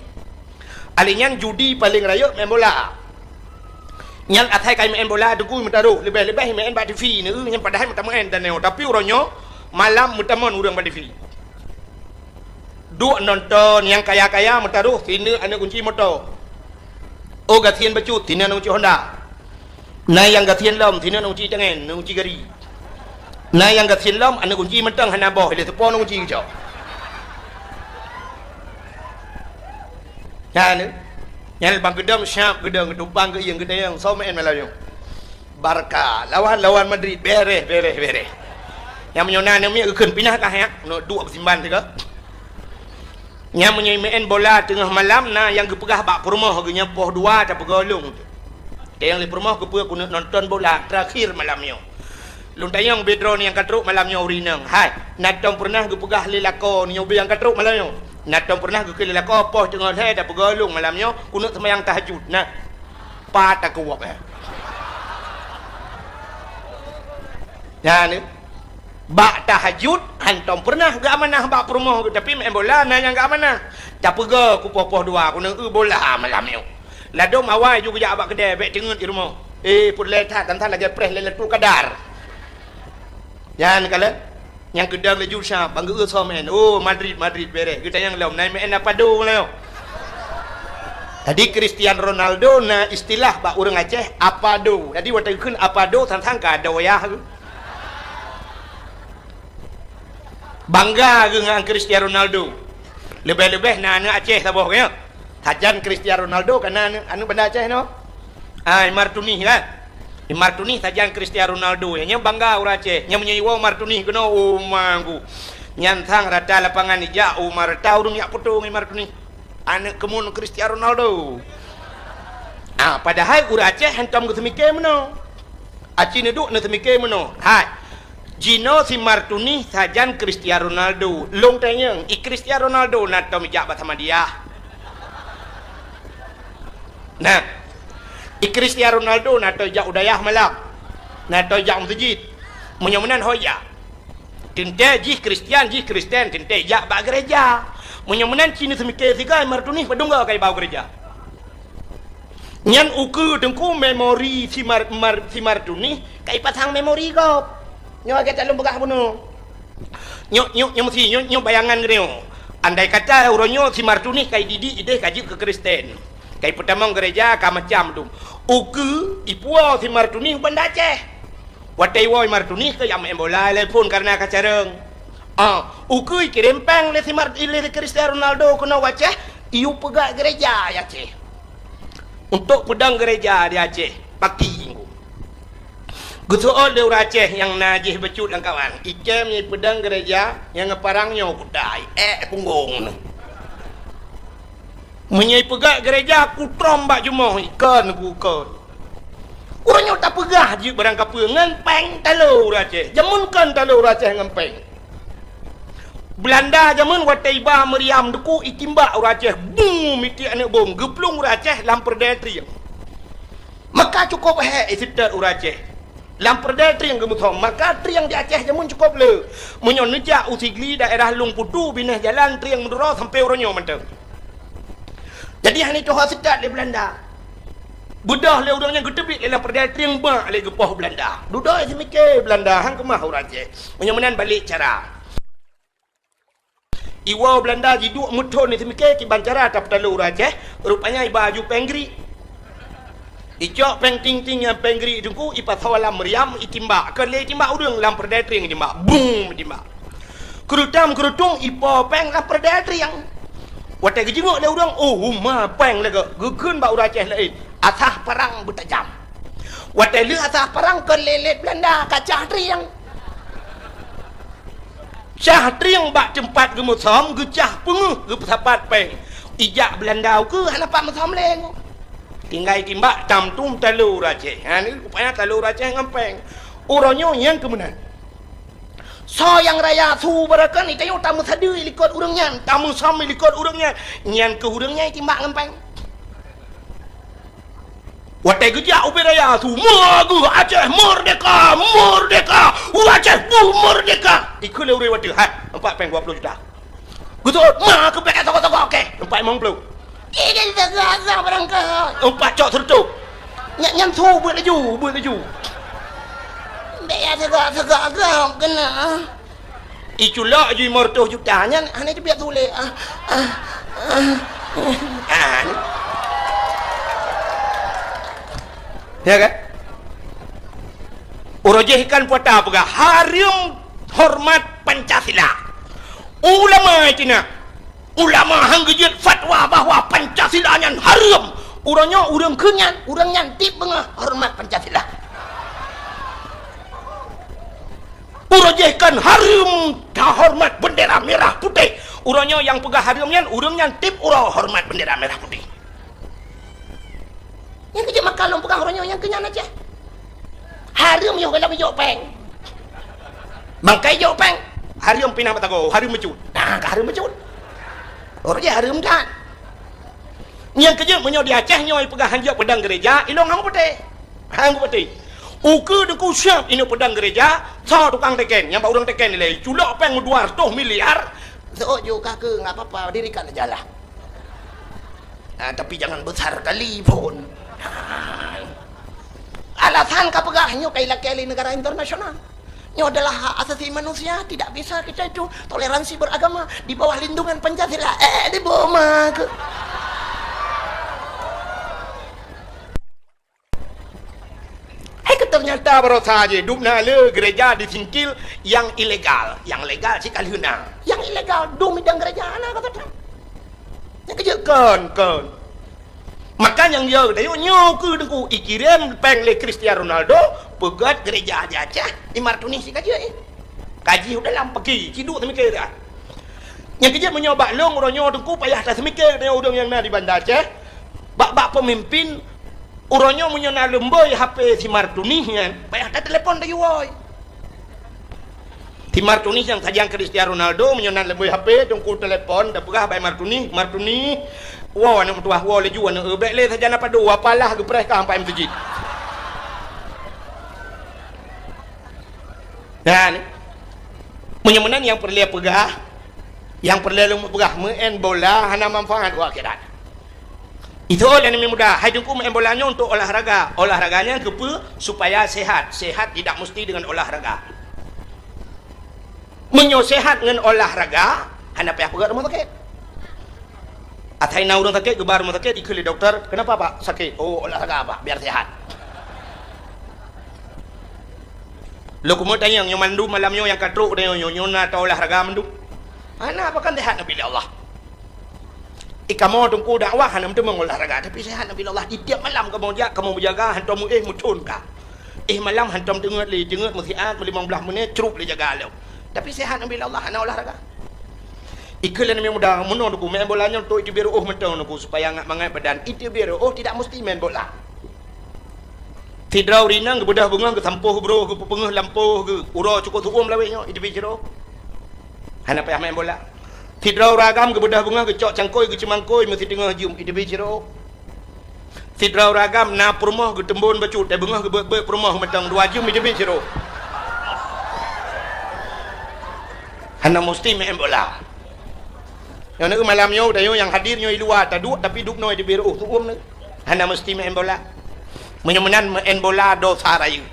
Alinyan judi paling raya main bola. Yang atai kai main bola duku mentaruh lebih-lebih main bak TV ni yang padahal mata main dan neo tapi orangnya malam mutamon urang bak TV duk nonton yang kaya-kaya mentaruh sini anak kunci motor oh gatian bacut sini anak kunci Honda nah yang gatian lom sini anak kunci tangan anak kunci gari nah yang gatian lom anak kunci mentang hana boh dia tepon anak kunci hijau ya ni yang bang gedang syap gedang gedupang ke yang gedang so main malam Barca lawan Madrid beres yang menyonan yang mi keun pindah ka hak no dua simban tiga yang main bola tengah malam nah yang gepegah bak rumah genya poh dua tak pegolong yang di rumah gepegah ku nonton bola terakhir malamnya luntayang bedron yang katruk malamnya urinang hai natong pernah gepegah lelakon yang yang katruk malamnya natong pernah ke lelako poh tengah hai dah pegolong malamnya kuno semayang tahajud nah patah kuwak ya ni bak tahajud hantom pernah gak amanah bak perumah tapi main bola nah yang gak amanah tak pega ku poh dua kuno bola malamnya ladom awal juga jak bak kedai bek tengut di rumah pun letak tantan lagi press leletu kadar ya ni kala yang kedang laju syap bangga so main oh Madrid beres kita yang laum naik main apa do leo tadi Cristiano Ronaldo na istilah bak urang Aceh apa do jadi waktu keun apa do tantang ka doyah bangga dengan Cristiano Ronaldo Lebih-lebih nana Aceh taboh ya. Tajan Cristiano Ronaldo kana anu benda Aceh no. Martuni kan. Martuni tajan Cristiano Ronaldo nya bangga urang Aceh. Nya menyiwa Martuni kena manggu. Nyantang rata lapangan ija Umar tahu dong ya putung Martuni. Anak kemun Cristiano Ronaldo. Padahal urang Aceh hantam ke semike meno. Aceh neduk na semike meno. Hai. Jino si Martuni tajan Cristiano Ronaldo. Long tanya, Cristiano Ronaldo nak tahu mijak sama dia. Nah, Cristiano Ronaldo nak tahu jak udayah malak. Nak tahu jak masjid. Menyamunan hoya. Tinte jih Kristian, tinte jak bak gereja. Menyamunan Cina semike sigai Martuni padungga kai bau gereja. Nyan uku dengku memori si Martuni kai pasang memori kau. Nyo kita belum begah bunuh. Nyo mesti nyo bayangan gini. Andai kata uronyo si Martuni kai didi ide kaji ke Kristen. Kai pertama gereja ka macam tu. Uku ipua si Martuni benda Aceh. Watai woi Martuni ke yang embola telepon karena kacareng. Uku kirempang le si Cristiano Ronaldo kena Aceh, iu pegak gereja ya Aceh. Untuk pedang gereja di Aceh, paki. Gusto oleh Aceh yang najih becut dan kawan. Ikem ni pedang gereja yang ngeparangnya kudai. Punggung. Menyai pegak gereja aku trombak jumoh ikan bukan. Orangnya tak pegah je barang kapal ngempeng talur Aceh. Jamunkan talur Aceh ngempeng. Belanda jamun wataiba meriam deku itimbak Aceh. Boom iti anak bom geplung Aceh lampar detri. Maka cukup isitar Aceh. Lampar tri yang gemuthong maka tri yang di Aceh jamun cukup le menyon nejak usigli daerah Lung Putu binah jalan tri yang mendoro sampai orangnya mentang. Jadi hani tu hasitat le Belanda budah le orangnya gedebik le lampar tri yang bak le gepoh Belanda duduk semike Belanda hang kemah orang Aceh menyomenan balik cara iwa Belanda jiduk muton ni semike ki bancara tap talu orang Aceh rupanya baju penggri Icok peng ting yang penggri dengku ipat sawalam meriam itimbak kele timbak udang lam perdetri yang timbak boom timbak kerutung ipo peng lam perdetri yang watai kejengok le udang ma peng lega gekun ba urang Aceh lain asah perang bertajam watai le asah perang kelelet Belanda kacah tri yang cah tri yang bak tempat gemusom gecah penguh gepesapat peng ijak Belanda ke halapan musom leng tinggal timbak tamtum talur Aceh. Ni rupanya talur Aceh ngempeng. Orangnya yang kemudian. So yang raya su barakan itayo tamu sadu likot urangnya, tamu sam likot urangnya. Nyan ke urangnya timbak ngempeng. Watai gejak ubi raya su magu Aceh merdeka. Aceh merdeka. Ikut le uri watai. Nampak peng 20 juta. Betul. Ma ke pek toko-toko okey. Nampak 50. Ini segala berangkat. Empat cok tertutup. Nyam tu buat laju. Biar segala kena. Itulah je 500 juta. Hanya tu biar tulis. Ya kan? Urujihkan puata apa? Harum hormat Pancasila. Ulama itu nak. Ulama hang gejut fatwa bahawa Pancasila nyan haram. Urangnya urang kenyan, urang nyantip bengah hormat Pancasila. Urujihkan haram dah hormat bendera merah putih. Urangnya yang pegah haram nyan, urang nyantip urang hormat bendera merah putih. Yang kejut makalong pegah urangnya yang kenyan aja. Haram yang kalau bijok peng. Bangkai jok peng. Haram pinah matago, haram mecut. Nah, haram mecut. Orang je harum kan. Yang kerja menyo di Aceh nyoi pegah hanjak pedang gereja, ilong hang putih. Uku deku siap ini pedang gereja, sa tukang teken, yang orang teken ni culak peng 200 miliar. So juga ke enggak apa-apa, dirikan aja lah. Tapi jangan besar kali pun. Alasan ka pegah nyo kay lakeli negara internasional. Ini adalah hak asasi manusia. Tidak bisa kita itu toleransi beragama di bawah lindungan Pancasila. Di bawah ternyata baru saja dubna le gereja disingkil yang ilegal. Yang legal si kalhuna. Yang ilegal dumi dan gereja anak kata. kan. Makan yang dia dah nyo ke dengku ikirim peng le Cristiano Ronaldo pegat gereja aja Imar Tunis kaji kaji udah lam pergi ciduk semikir dah yang kerja menyoba long ronyo dengku payah tak semikir dengan udang yang na di bandar Aceh bak pemimpin uronyo menyona lemboi HP si Imar Tunis kan payah tak telefon dah yuoi si Imar Tunis yang sajang Cristiano Ronaldo menyona lemboi HP dengku telefon dah pegah by Imar Tunis wow anak tuah wow le juan baik le saja apa do apalah ke press ka sampai masjid dan menyemenan yang perlu pegah yang perlu pegah main bola hana manfaat wa akhirat itu oleh yang mudah hai dengku main bolanya untuk olahraganya supaya sehat tidak mesti dengan olahraga menyosehat dengan olahraga hana payah pegah rumah sakit atai na urang sakit gebar rumah sakit ikut dokter kenapa pak sakit olahraga pak biar sehat lo kumut tanya yang mandu malamnya yang katruk dia nyona atau olahraga mandu ana apa kan sehat nabi Allah ikamo tungku dakwah hana mesti mengolahraga tapi sehat nabi Allah di tiap malam kamu menjaga hantam muncun ka malam hantam dengat mesiat 15 menit cerup le jaga lo tapi sehat nabi Allah hana olahraga iklan yang mudah menon aku main bolanya untuk itu biar mentang aku supaya mangat badan itu biar tidak mesti main bola tidrau rinang ke bedah bunga ke tampuh bro ke pengeh lampuh ke ura cukup tuum lawenya itu bicaro hana payah main bola tidrau ragam ke bedah bunga ke cok cangkoi ke cemangkoi mesti tengah jum itu bicaro tidrau ragam na perumah ke tembun bacut dan bunga ke perumah mentang 2 jum itu bicaro hana mesti main bola yang nak malamnya dah yang hadirnya di luar tak duduk tapi duduk noi di biru tuum ni hana mesti main bola menyemenan main bola dosa raya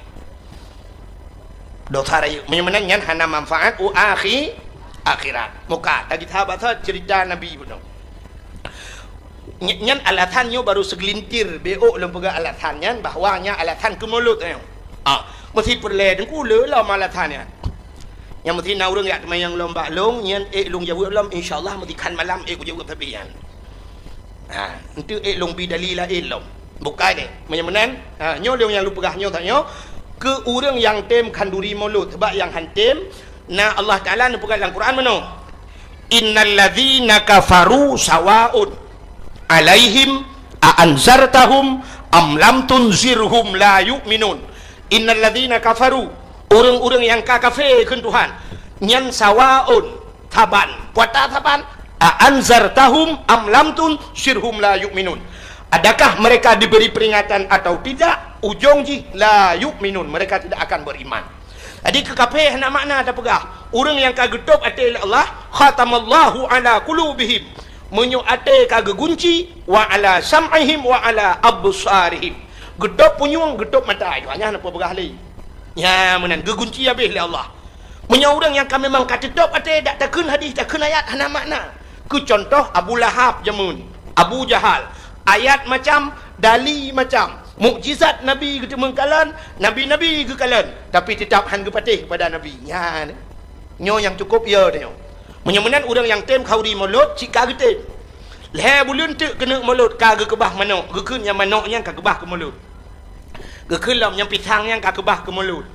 menyemenan yang hana manfaat akhirat muka tadi sahabat cerita Nabi betul nyan alasannya baru segelintir beok lembaga alasannya bahwanya alasan ke mulut mesti perle dengku le lah alasannya yang mesti na urang yak yang lomba long nyan lung jawab lom insyaallah mesti kan malam ku jawab tapian itu long bidali la lom bukai ni menyemenan nyo yang lu pegah nyo tanya ke urang yang tem kanduri mulut sebab yang hantem na Allah Taala nu pegah dalam Quran mano innal ladzina kafaru sawaun alaihim a anzartahum am lam tunzirhum la yu'minun innal ladzina kafaru orang-orang yang kafir ke Tuhan nyan sawaun taban puata taban a anzartahum am lam tunzirhum la yu'minun adakah mereka diberi peringatan atau tidak ujung ji la yu'minun mereka tidak akan beriman jadi kekafir nak makna ada pegah orang yang kagetup ate Allah khatamallahu ala qulubihim menyu ate kagegunci wa ala sam'ihim wa ala absarihim getup punyung getup mata hanya apa pegah li ya menan gegunci habis oleh Allah menyu orang yang kami memang katetup ate dak takun hadis takun ayat hana makna ku contoh Abu Lahab jamun Abu Jahal ayat macam dali macam mukjizat Nabi ke mengkalan Nabi ke tapi tetap han patih kepada Nabi ya nyo yang cukup ya dia menyemenan orang yang tem khauri mulut cika getem le bulun tu kena mulut ka ke kebah manok gekun yang manoknya ka kebah ke mulut gekun lam yang pisang yang ka kebah ke mulut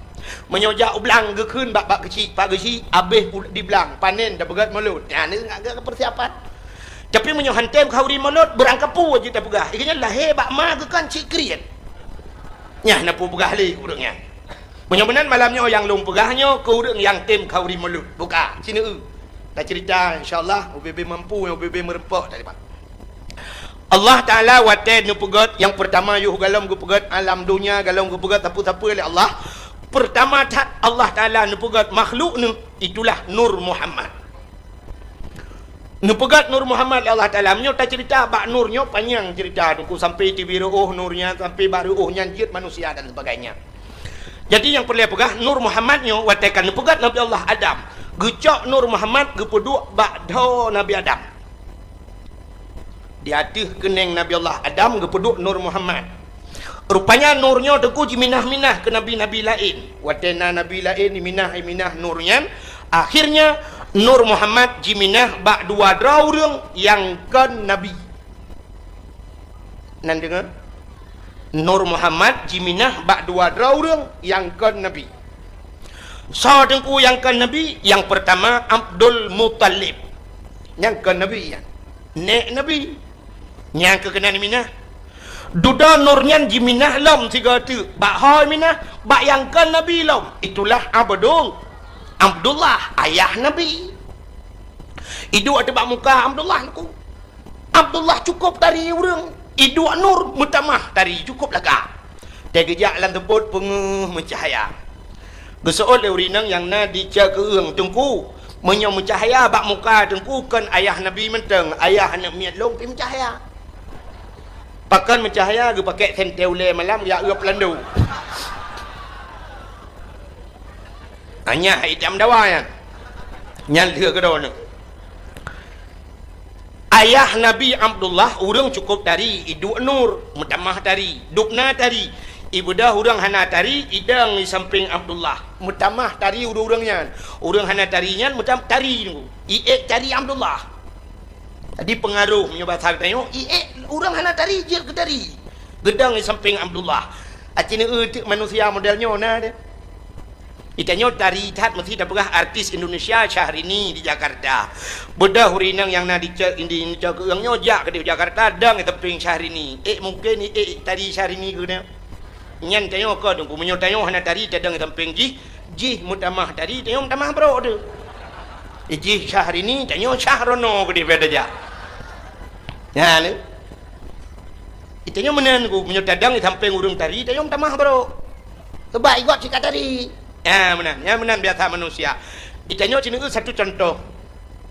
menyojak ublang gekun bak kecil pak kecil habis di belang panen dah begat mulut ya ni agak persiapan tapi menyohan tem khauri mulut berangkapu aja tak pegah ikanya lahir bak ma ke kan cik kriat nya nak pegah li urangnya menyemenan malamnya yang long pegahnya ke urang yang tem khauri mulut buka sini dah cerita insyaallah UBB mampu UBB merempak tadi pak Allah Taala waten nu pegat yang pertama yuh galam gu pegat alam dunia galam gu pegat tapu-tapu oleh Allah pertama tat Allah Taala nu pegat makhluk nu itulah Nur Muhammad nu pegat Nur Muhammad Allah Taala menyo ta cerita bak nurnya panjang cerita tu sampai tibiru nurnya sampai baru nyanjit manusia dan sebagainya jadi yang perlu pegah Nur Muhammadnya watekan nu pegat Nabi Allah Adam gecok Nur Muhammad gepeduk bakdo Nabi Adam di atas keneng Nabi Allah Adam gepeduk Nur Muhammad rupanya nurnya teku minah-minah ke nabi-nabi lain watena nabi lain minah nurnya akhirnya Nur Muhammad jiminah bak dua draurung yang kan nabi nan dengar Nur Muhammad jiminah bak dua orang yang ke Nabi. So tengku yang ke Nabi, yang pertama Abdul Muttalib. Yang ke Nabi ya. Nek Nabi. Yang ke kena minah. Duda nurnya jiminah lam tiga tu. Bak hoi minah, bak yang ke Nabi lam. Itulah Abdullah ayah Nabi. Idu ada bak muka Abdullah aku. Abdullah cukup dari orang. Idu nur mutamah dari cukup laga. Dia gejak lan tebut penguh mencahaya. Gesool le urinang yang na dica keung tengku. Menyo mencahaya bak muka tengku kan ayah Nabi menteng. Ayah nak miat long pi mencahaya. Pakan mencahaya ge pakai senteule malam ya uap landu. Hanya hitam dawa ya. Nyal dia ke dona. Ayah Nabi Abdullah urang cukup dari idu nur mutamah dari dukna dari ibu dah urang hana tari idang di samping Abdullah mutamah tari urang-urangnya urang hana tarinya mutam tari iek tari Abdullah tadi pengaruh menyobat saya tanya iek urang hana tari je ke tari gedang di samping Abdullah acina manusia modelnya nah deh itanya tari tat mesti dapurah artis Indonesia Syahrini di Jakarta. Bedah hurinang yang nak dicek ini cak yang nyojak ke di Jakarta dang teping Syahrini. Mungkin tari Syahrini ke dia. Nyan tanya ke dong punya tanya hana tari tadang teping ji mutamah tari tanya mutamah bro tu. Ji Syahrini tanya Syahrono ke di beda ja. Ya ni. Itanya menan ku punya tadang teping urung tari tanya mutamah bro. Kebaik gua cik tari. Ya menan biasa manusia. Itanya cina satu contoh.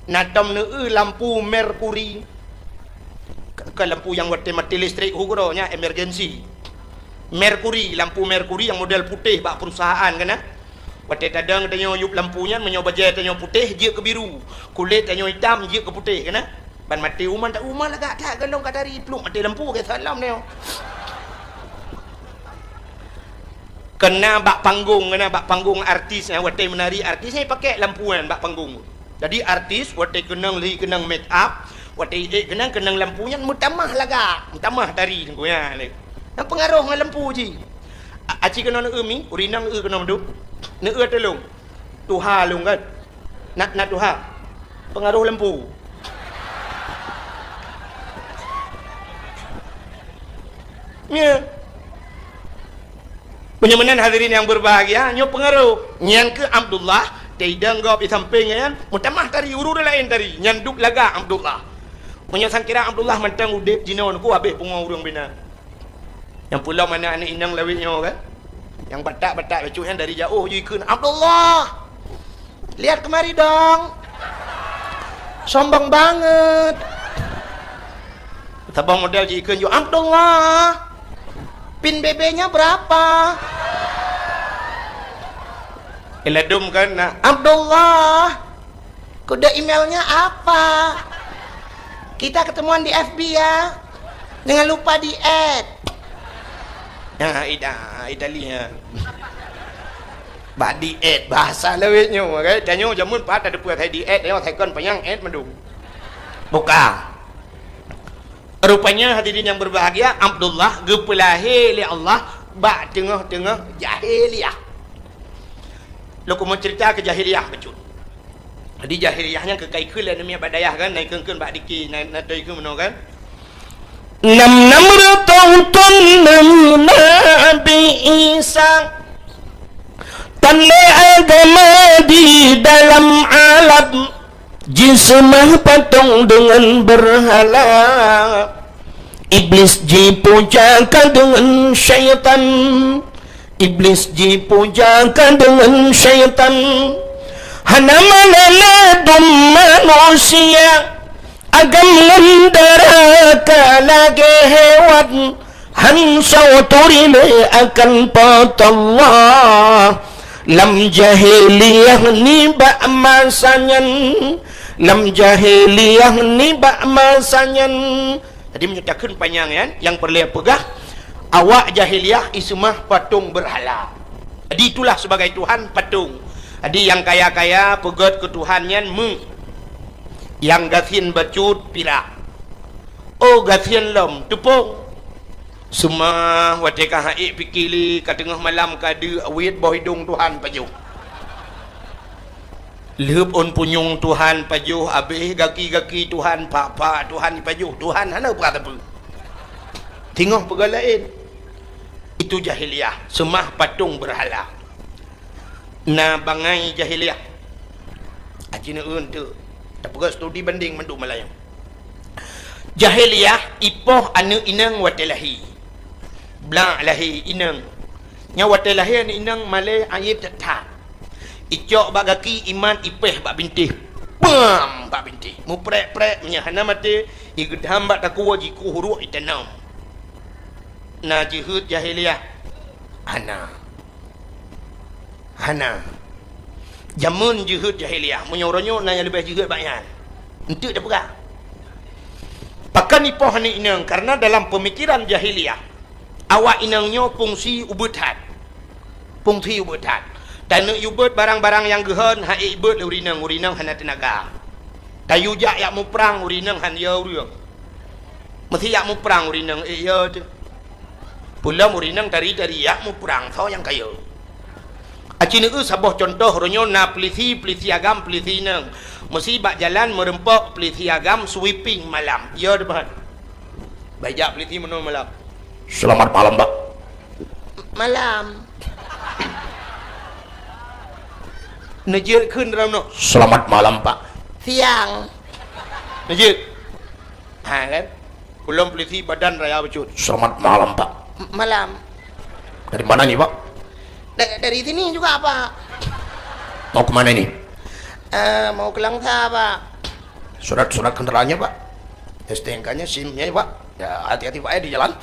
Natam lampu merkuri. Ke lampu yang mati listrik hukuronya emergency. Merkuri, lampu merkuri yang model putih bak perusahaan kan. Wate kadang tanya yup lampunya menyoba je tanya putih je ke biru. Kulit tanya hitam je ke putih kan. Ban mati uman tak uman lah tak gendong kat dari peluk mati lampu ke salam ni. Kena bak panggung artis yang wate menari artis ni pakai lampuan bak panggung. Jadi artis wate kenang make up, wate kenang lampunya mutamah laga, mutamah dari tengkunya ni. Yang pengaruh dengan lampu je. Aci kena nak mi, urinang kena menduk. Nak tolong. Tuha long kan. Nak tuha. Pengaruh lampu. Ya. Penyemanan hadirin yang berbahagia, nyo pengaruh. Nyan ke Abdullah, tidak gop di samping kan. Mutamah tari urur lain tari. Nyan duk laga Abdullah. Punya sangkira Abdullah mentang udip jinon ku habis punga urang bina. Yang pula mana anak inang lawitnya kan. Yang batak-batak lecuhan dari jauh je ikut Abdullah. Lihat kemari dong. Sombong banget. Tabang model je ikut yo Abdullah. Pin BB-nya berapa? Eladum kan nak Abdullah. Kode emailnya apa? Kita ketemuan di FB ya. Jangan lupa di add. Nah, Italia. Bak di add bahasa lewitnya, okay? Tanya jamun pat ada buat di add, dia tekan panyang add mendung. Buka. Rupanya hadirin yang berbahagia, Abdullah gepelahi li Allah bak tengah-tengah jahiliyah. Lo mau cerita ke jahiliyah betul. Jadi jahiliyahnya ke kaikul dan miya badayah kan naik keun bak diki naik ke meno kan. 600 tahun Nabi Isa tanle agama di dalam alam jismah patung dengan berhala. Iblis dipujakan dengan syaitan. Iblis dipujakan dengan syaitan. Hana meneladum manusia agam mendaraka lagi hewan. Hansau turile akan patullah. Lam jahiliyah ni bak masanyan. Lam jahiliyah ni bak masanyan. Jadi menyatakan panjang kan. Yang perlu pegah, awak jahiliyah ismah patung berhala. Jadi itulah sebagai Tuhan patung. Jadi yang kaya-kaya pegat ke Tuhannya yang gasin bacut pirak. Oh gasin lom tepung. Semua wateka haik pikili ka tengah malam kada awit bawah hidung Tuhan pajuh. Leup on punyung Tuhan pajuh, habis gaki-gaki Tuhan pak Tuhan pajuh. Tuhan hana berkata apa? Tengok perkara lain. Itu jahiliah, semah patung berhala. Na bangai jahiliah. Acina tu. Tak perlu studi banding menduk Melayu. Jahiliah ipoh anu inang watelahi. Bla lahi inang. Nya watelahi anu inang malay ayat tak. Icok bagaki iman ipeh bak bintih. Bam bak bintih. Mu prek-prek nya hana mate igedham bak takwa jiku huruk itanam. Na jihud jahiliah. Hana. Jamun jihud jahiliah. Munyo-ronyo na yang lebih jihud banyak. Entuk dah perah. Pakan ipoh ni inang karena dalam pemikiran jahiliah awak inangnya fungsi ubudhat. Fungsi ubudhat. Dan nak ubud barang-barang yang gehan hak ibud urinang hana tenaga. Tayu jak yak mu perang urinang han ya urang. Mesti yak mu perang urinang ya tu. Pula urinang dari yak mu perang kau yang kaya. Acini sabah contoh ronyo na pelisi agam pelisi nang. Mesti bak jalan merempak pelisi agam sweeping malam. Ya depan. Bajak pelisi menung malam. Selamat malam, Pak. Malam. Najir kun dalam no. Selamat malam, Pak. Siang. Najir. Ha kan? Belum pelisi badan raya becut. Selamat malam, Pak. Malam. Dari mana nih, Pak? Dari sini juga, Pak. Mau kemana ini? Mau ke Langsa, Pak. Surat kendaraannya, Pak. STNK-nya, SIM-nya, Pak. Ya, hati-hati, Pak, di jalan.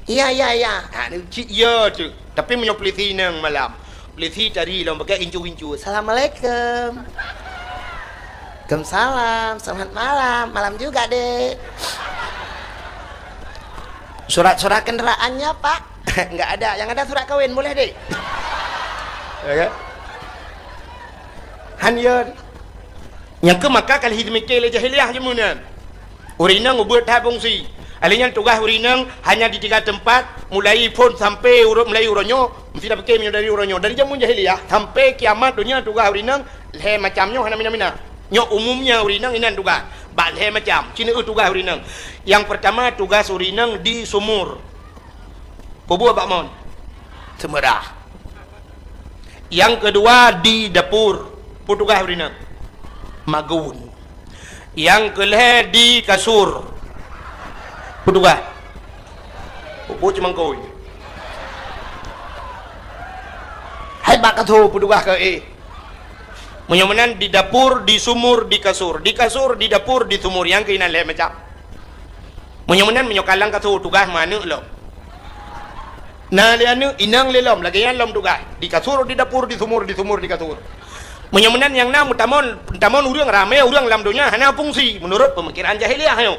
Iya. Ya, tu. Tapi punya pelisi nang malam. Pelisi cari lah, pakai incu-incu. Assalamualaikum. Waalaikumsalam. Selamat malam. Malam juga, Dek. Surat kendaraannya, Pak. Enggak ada. Yang ada surat kawin, boleh, Dek? Ya. Hanya yang ke maka kali hidmikil jahiliah jemunan. Urinang ubud tak fungsi. Alinya tugas urinang hanya di 3 tempat, mulai pun sampai mulai uronyo, mesti dah pakai minyak dari uronyo. Dari jamun jahiliah sampai kiamat dunia tugas urinang le macamnya hana mina-mina. Nyok umumnya urinang inan tugas. Bak le macam. Cina tugas urinang. Yang pertama tugas urinang di sumur. Kubur bak mon. Semerah. Yang kedua di dapur, petugas urinang magun. Yang kelih di kasur, petugas buat cemangkau. Hai bak katu petugas ke menyamanan di dapur, di sumur, di kasur, di dapur, di sumur. Yang keinan leh macam menyamanan menyokalang katu tugas mana lo. Nah lianu inang lelom lagi yang lom tugas di kasur, di dapur, di sumur, di kasur. Menyamanan yang nam tamon urang ramai urang lam dunia hanya fungsi menurut pemikiran jahiliah yo.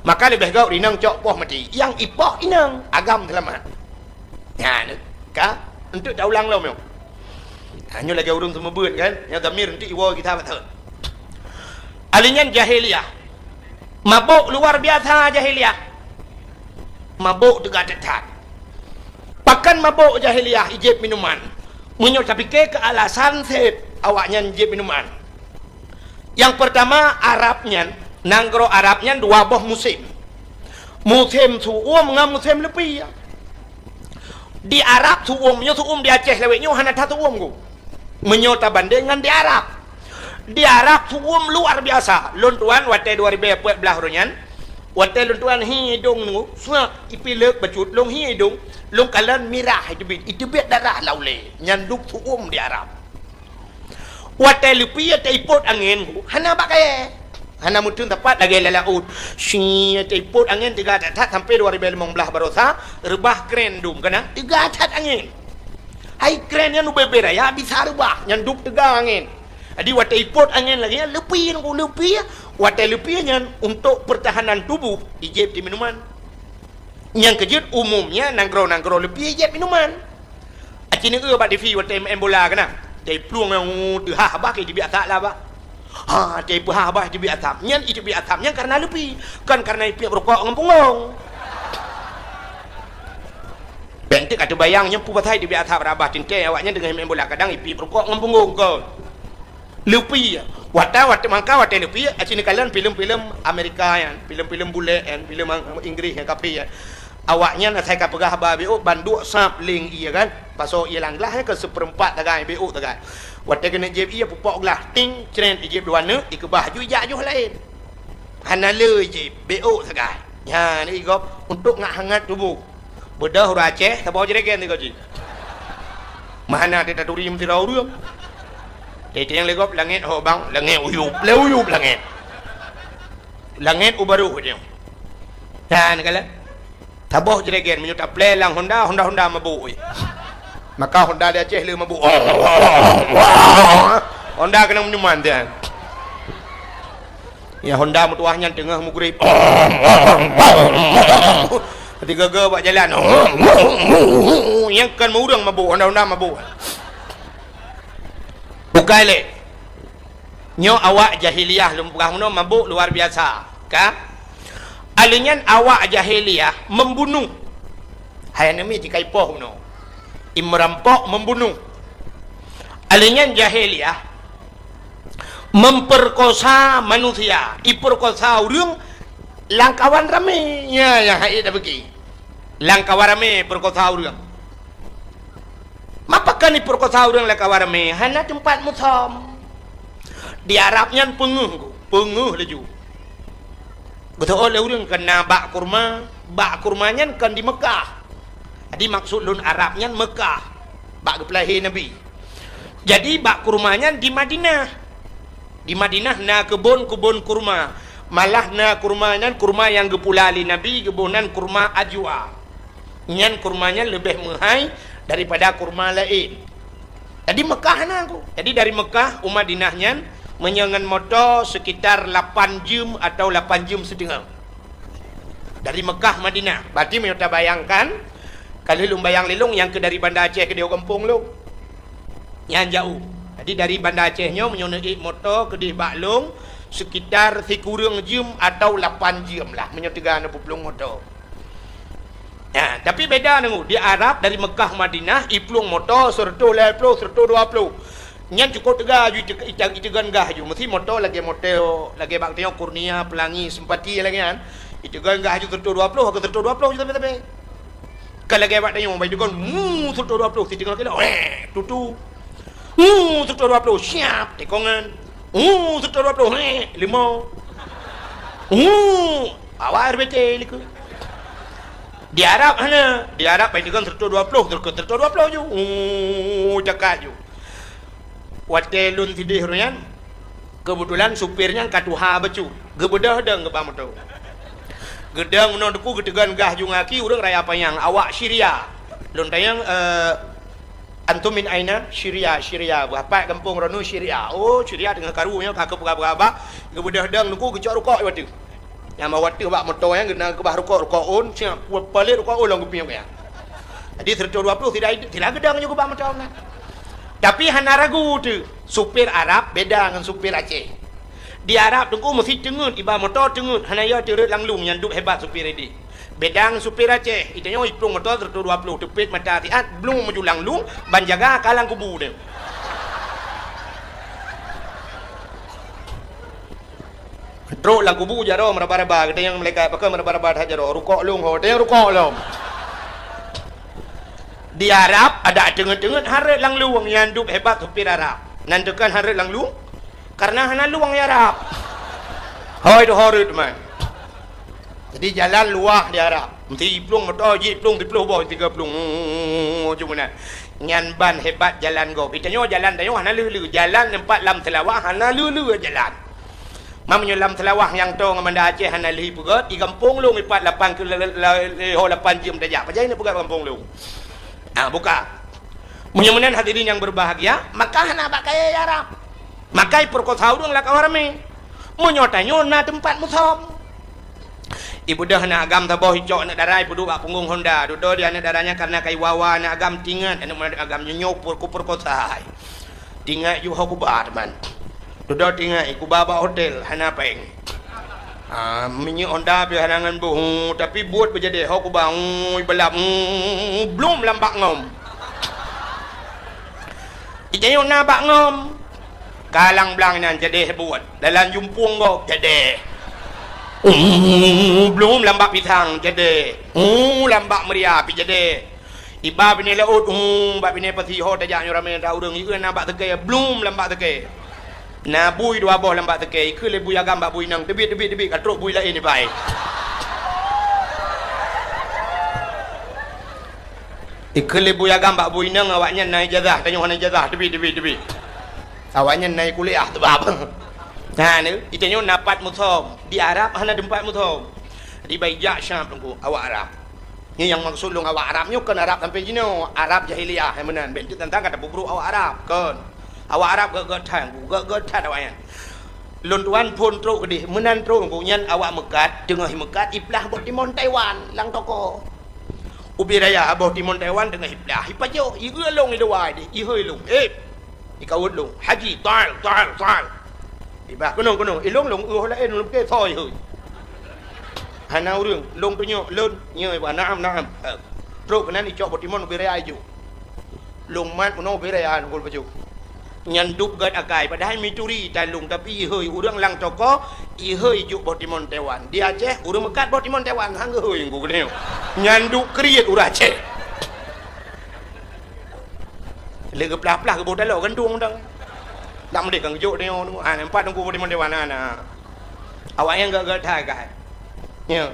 Maka lebih gau inang cok poh mati. Yang ipoh inang agam selamat. Ya ni ka untuk dah ulang lom yo. Hanya lagi urang semua buat kan. Yang damir nanti iwa kita betul. Alinyan jahiliah. Mabuk luar biasa jahiliah. Mabuk tegak tetat. Pakan mabuk jahiliah ijib minuman. Menyo tapi ke alasan sep awaknya ijib minuman. Yang pertama Arabnya, nanggro Arabnya 2 boh musim. Musim suum ngam musim lebih. Di Arab suum menyo suum di Aceh leweknya hana ta suum ku. Menyo ta bandingan di Arab. Di Arab suum luar biasa. Lontuan wate 2014 ronyan. Wate lontuan hidung nu, suak ipilek bacut long hidung. Long kalan mirah itu bit darah laule nyanduk tuum di Arab. Watai lupi te ipot angin hana pakai hana mutun tepat lagi lalaut si te ipot angin 3 tat sampai 2015 barosa rebah kren dum kana 3 tat angin. Hai kren yang beber ya bisa rebah nyanduk 3 angin. Jadi watai ipot angin lagi lupi watai lupi untuk pertahanan tubuh ijib di minuman. Yang kejut umumnya nanggro lebih jet minuman. Acini bak defi watem bola kana. Dai pluang yang ha bak di biasa lah ba. Ha dai ha bak di biasa. Nyan itu biasanya karena lebih kan karena ipi rokok ngempungong. bentik kata bayangnya pupatai di atas berabah tintai awaknya dengan main bola kadang ipi perkok ngempunggung kau lupi wata mangka wata lupi acini kalian film-film Amerika ya film-film bule and film Inggris yang kapi ya awaknya nak saya kapegah BO banduk sap ling iya kan pasal ia langlah ke seperempat tagai BO tagai wata kena jeb ia pupok lah ting cren jeb dua ne ikebah ju ya ju lain hanale jeb BO tagai ya ni gop untuk ngak hangat tubuh bedah huruf Aceh tak bawa jeregen ni kau ji mana dia turi mesti rau dia dia yang legop langit ho bang langit uyup langit ubaru dia dan kala tak bawa jeregen menyuta plelang Honda mabuk maka Honda dia Aceh le mabuk Honda kena menyuman dia ya Honda mutuahnya tengah mugrib ketika ke buat jalan yang kan murang mabuk Honda mabuk bukai le nyo awak jahiliyah lumpah meno mabuk luar biasa ka alinyan awak jahiliyah membunuh hayanami dikaipoh meno imrampok membunuh alinyan jahiliyah memperkosa manusia iperkosa urang langkawan rame ya yang hai dah pergi langkawan rame perkosa urang mapakan ni perkosa urang langkawan rame hana tempat mutam di Arabnya penguh laju betul oleh urang kena bak kurmanya kan di Mekah jadi maksud lun Arabnya Mekah bak kepelahi Nabi jadi bak kurmanya di Madinah na kebun kurma malah na kurmanya kurma yang gepulali Nabi kebunan kurma ajwa nyan kurmanya lebih mahal daripada kurma lain jadi Mekah na aku jadi dari Mekah Madinahnya menyangan motor sekitar 8 jam atau 8 jam setengah dari Mekah Madinah berarti kita bayangkan kalau lu bayang lelung yang ke dari Bandar Aceh ke dia kampung lu yang jauh jadi dari Bandar Acehnya menyonai motor ke di Baklung sekitar sekurang jam atau 8 jam lah menyetikan pelung motor ya, tapi beda nengu di Arab dari Mekah Madinah iplung motor serta 10 serta 20 nyan cukup tegah ju itegan gah ju mesti motor lagi bak tengok kurnia pelangi simpati lagi kan itegan gah ju serta 20 ke serta 20 ju tapi kalau lagi bak tengok baik kan serta 20 tinggal kena tutu serta 20 siap tekongan serta 20 limau bawa air betul ikut di Arab mana di Arab baik kan serta 20 serta 20 ju cakap ju watelun tidih ruyan kebetulan supirnya katuha becu gebedah deng gebang motor gedang menon deku gedegan gah ju ngaki urang raya payang awak Syria lun tayang antum min aina Syria berapa kampung Ronu Syria Syria dengan karunya kakak berapa gebedah deng deku gecok rokok watu yang mawatu bak motor yang gena ke bah rokok on siap palit rokok on lang gupiang ya jadi 120 tidak gedang juga bak motor nah tapi hana ragu tu supir Arab beda dengan supir Aceh di Arab tunggu mesti cengut iba motor cengut hana ya turut langlung yang duk hebat supir ini beda dengan supir Aceh itanya iplung motor 120 tepit mata hati belum maju langlung ban jaga kalang kubu dia truk lang kubu jaro meraba-raba kita yang mereka pakai meraba-raba jaro rukuk lung ho dia rukuk lung di Arab ada cengut-cengut harat lang luang yang duk hebat supir Arab nantikan harat lang luang karena hana luang ya Arab hoi tu harat man jadi jalan luah di Arab mesti plung motor jeep plung 30 boy 30 cuma nak nyan ban hebat jalan go itanya jalan tayo hana lulu jalan tempat lam telawah hana lulu jalan mamnya lam telawah yang to ngamanda Aceh hana lihi pugat di kampung lu ipat 8 ke 8 jam dah apa jadi pugat kampung lu buka mudah-mudahan hadirin yang berbahagia maka hana bakai Arab makai perkosa urang lah kawarame menyotanyo na tempat musom ibu dah nak agam taboh hijau nak darai pudu bak punggung Honda dudo dia nak darahnya karena kai wawa nak agam tingat nak agam nyok perkosa tingat you haku ba teman dudo tingat iku baba hotel hana peng Minyak Honda pi harangan bu tapi buat berjadi hok bang belak belum lampak ngom. Ijanyo na bak ngom. Kalang belang nan jadi buat dalam jumpung go jadi. Belum lambak pisang jadi. Lambak meriah pi jadi. Iba bini laut bab bini pati ho tajak nyorame da urang ieu na bak tegay belum lambak tegay. Na bui dua boh lambak tegay ke le bui agam bak bui nang debit katrok bui lain ni baik. Ikle bui agam bak bui nang awaknya naik jazah tanya hana jazah debit. Awaknya naik kuliah tu bab. Nah ni itanyo napat muthom di Arab hana dempat muthom. Di Baijak Syam tunggu awak Arab. Ni yang maksud long awak Arab ni kan Arab sampai jino Arab jahiliyah yang menan bentuk tentang kata bubruk awak Arab kan. Awak Arab gak thang gak that awaknya. Lon tuan pun truk di menan truk nyan awak Mekat tengah Mekat iblah bot timon Taiwan lang toko. Ubi raya bot timon Taiwan tengah iblah ipajo ieu long ni dawai di ihoi long ikawut long haji tal ibah kono ilong long lain long ke thoi hoi. Hanau rương lông tôi nhọ lớn như bà nam trộn cái này đi cho bột timon bê rai ju lông mát của nó bê rai nó còn phải ju nhân đúc gật akai pada hai mituri tai lung tapi hơi urang lang toko i hơi ju bot timon Taiwan di Aceh urang mekat bot timon Taiwan hang hơi ngku kene nhân đúc kriet ura Aceh le ke plah ke bot dalo gandung dang lam de kang jo deo nu empat ngku bot timon Taiwan ana awak yang gak thai kai. Ya,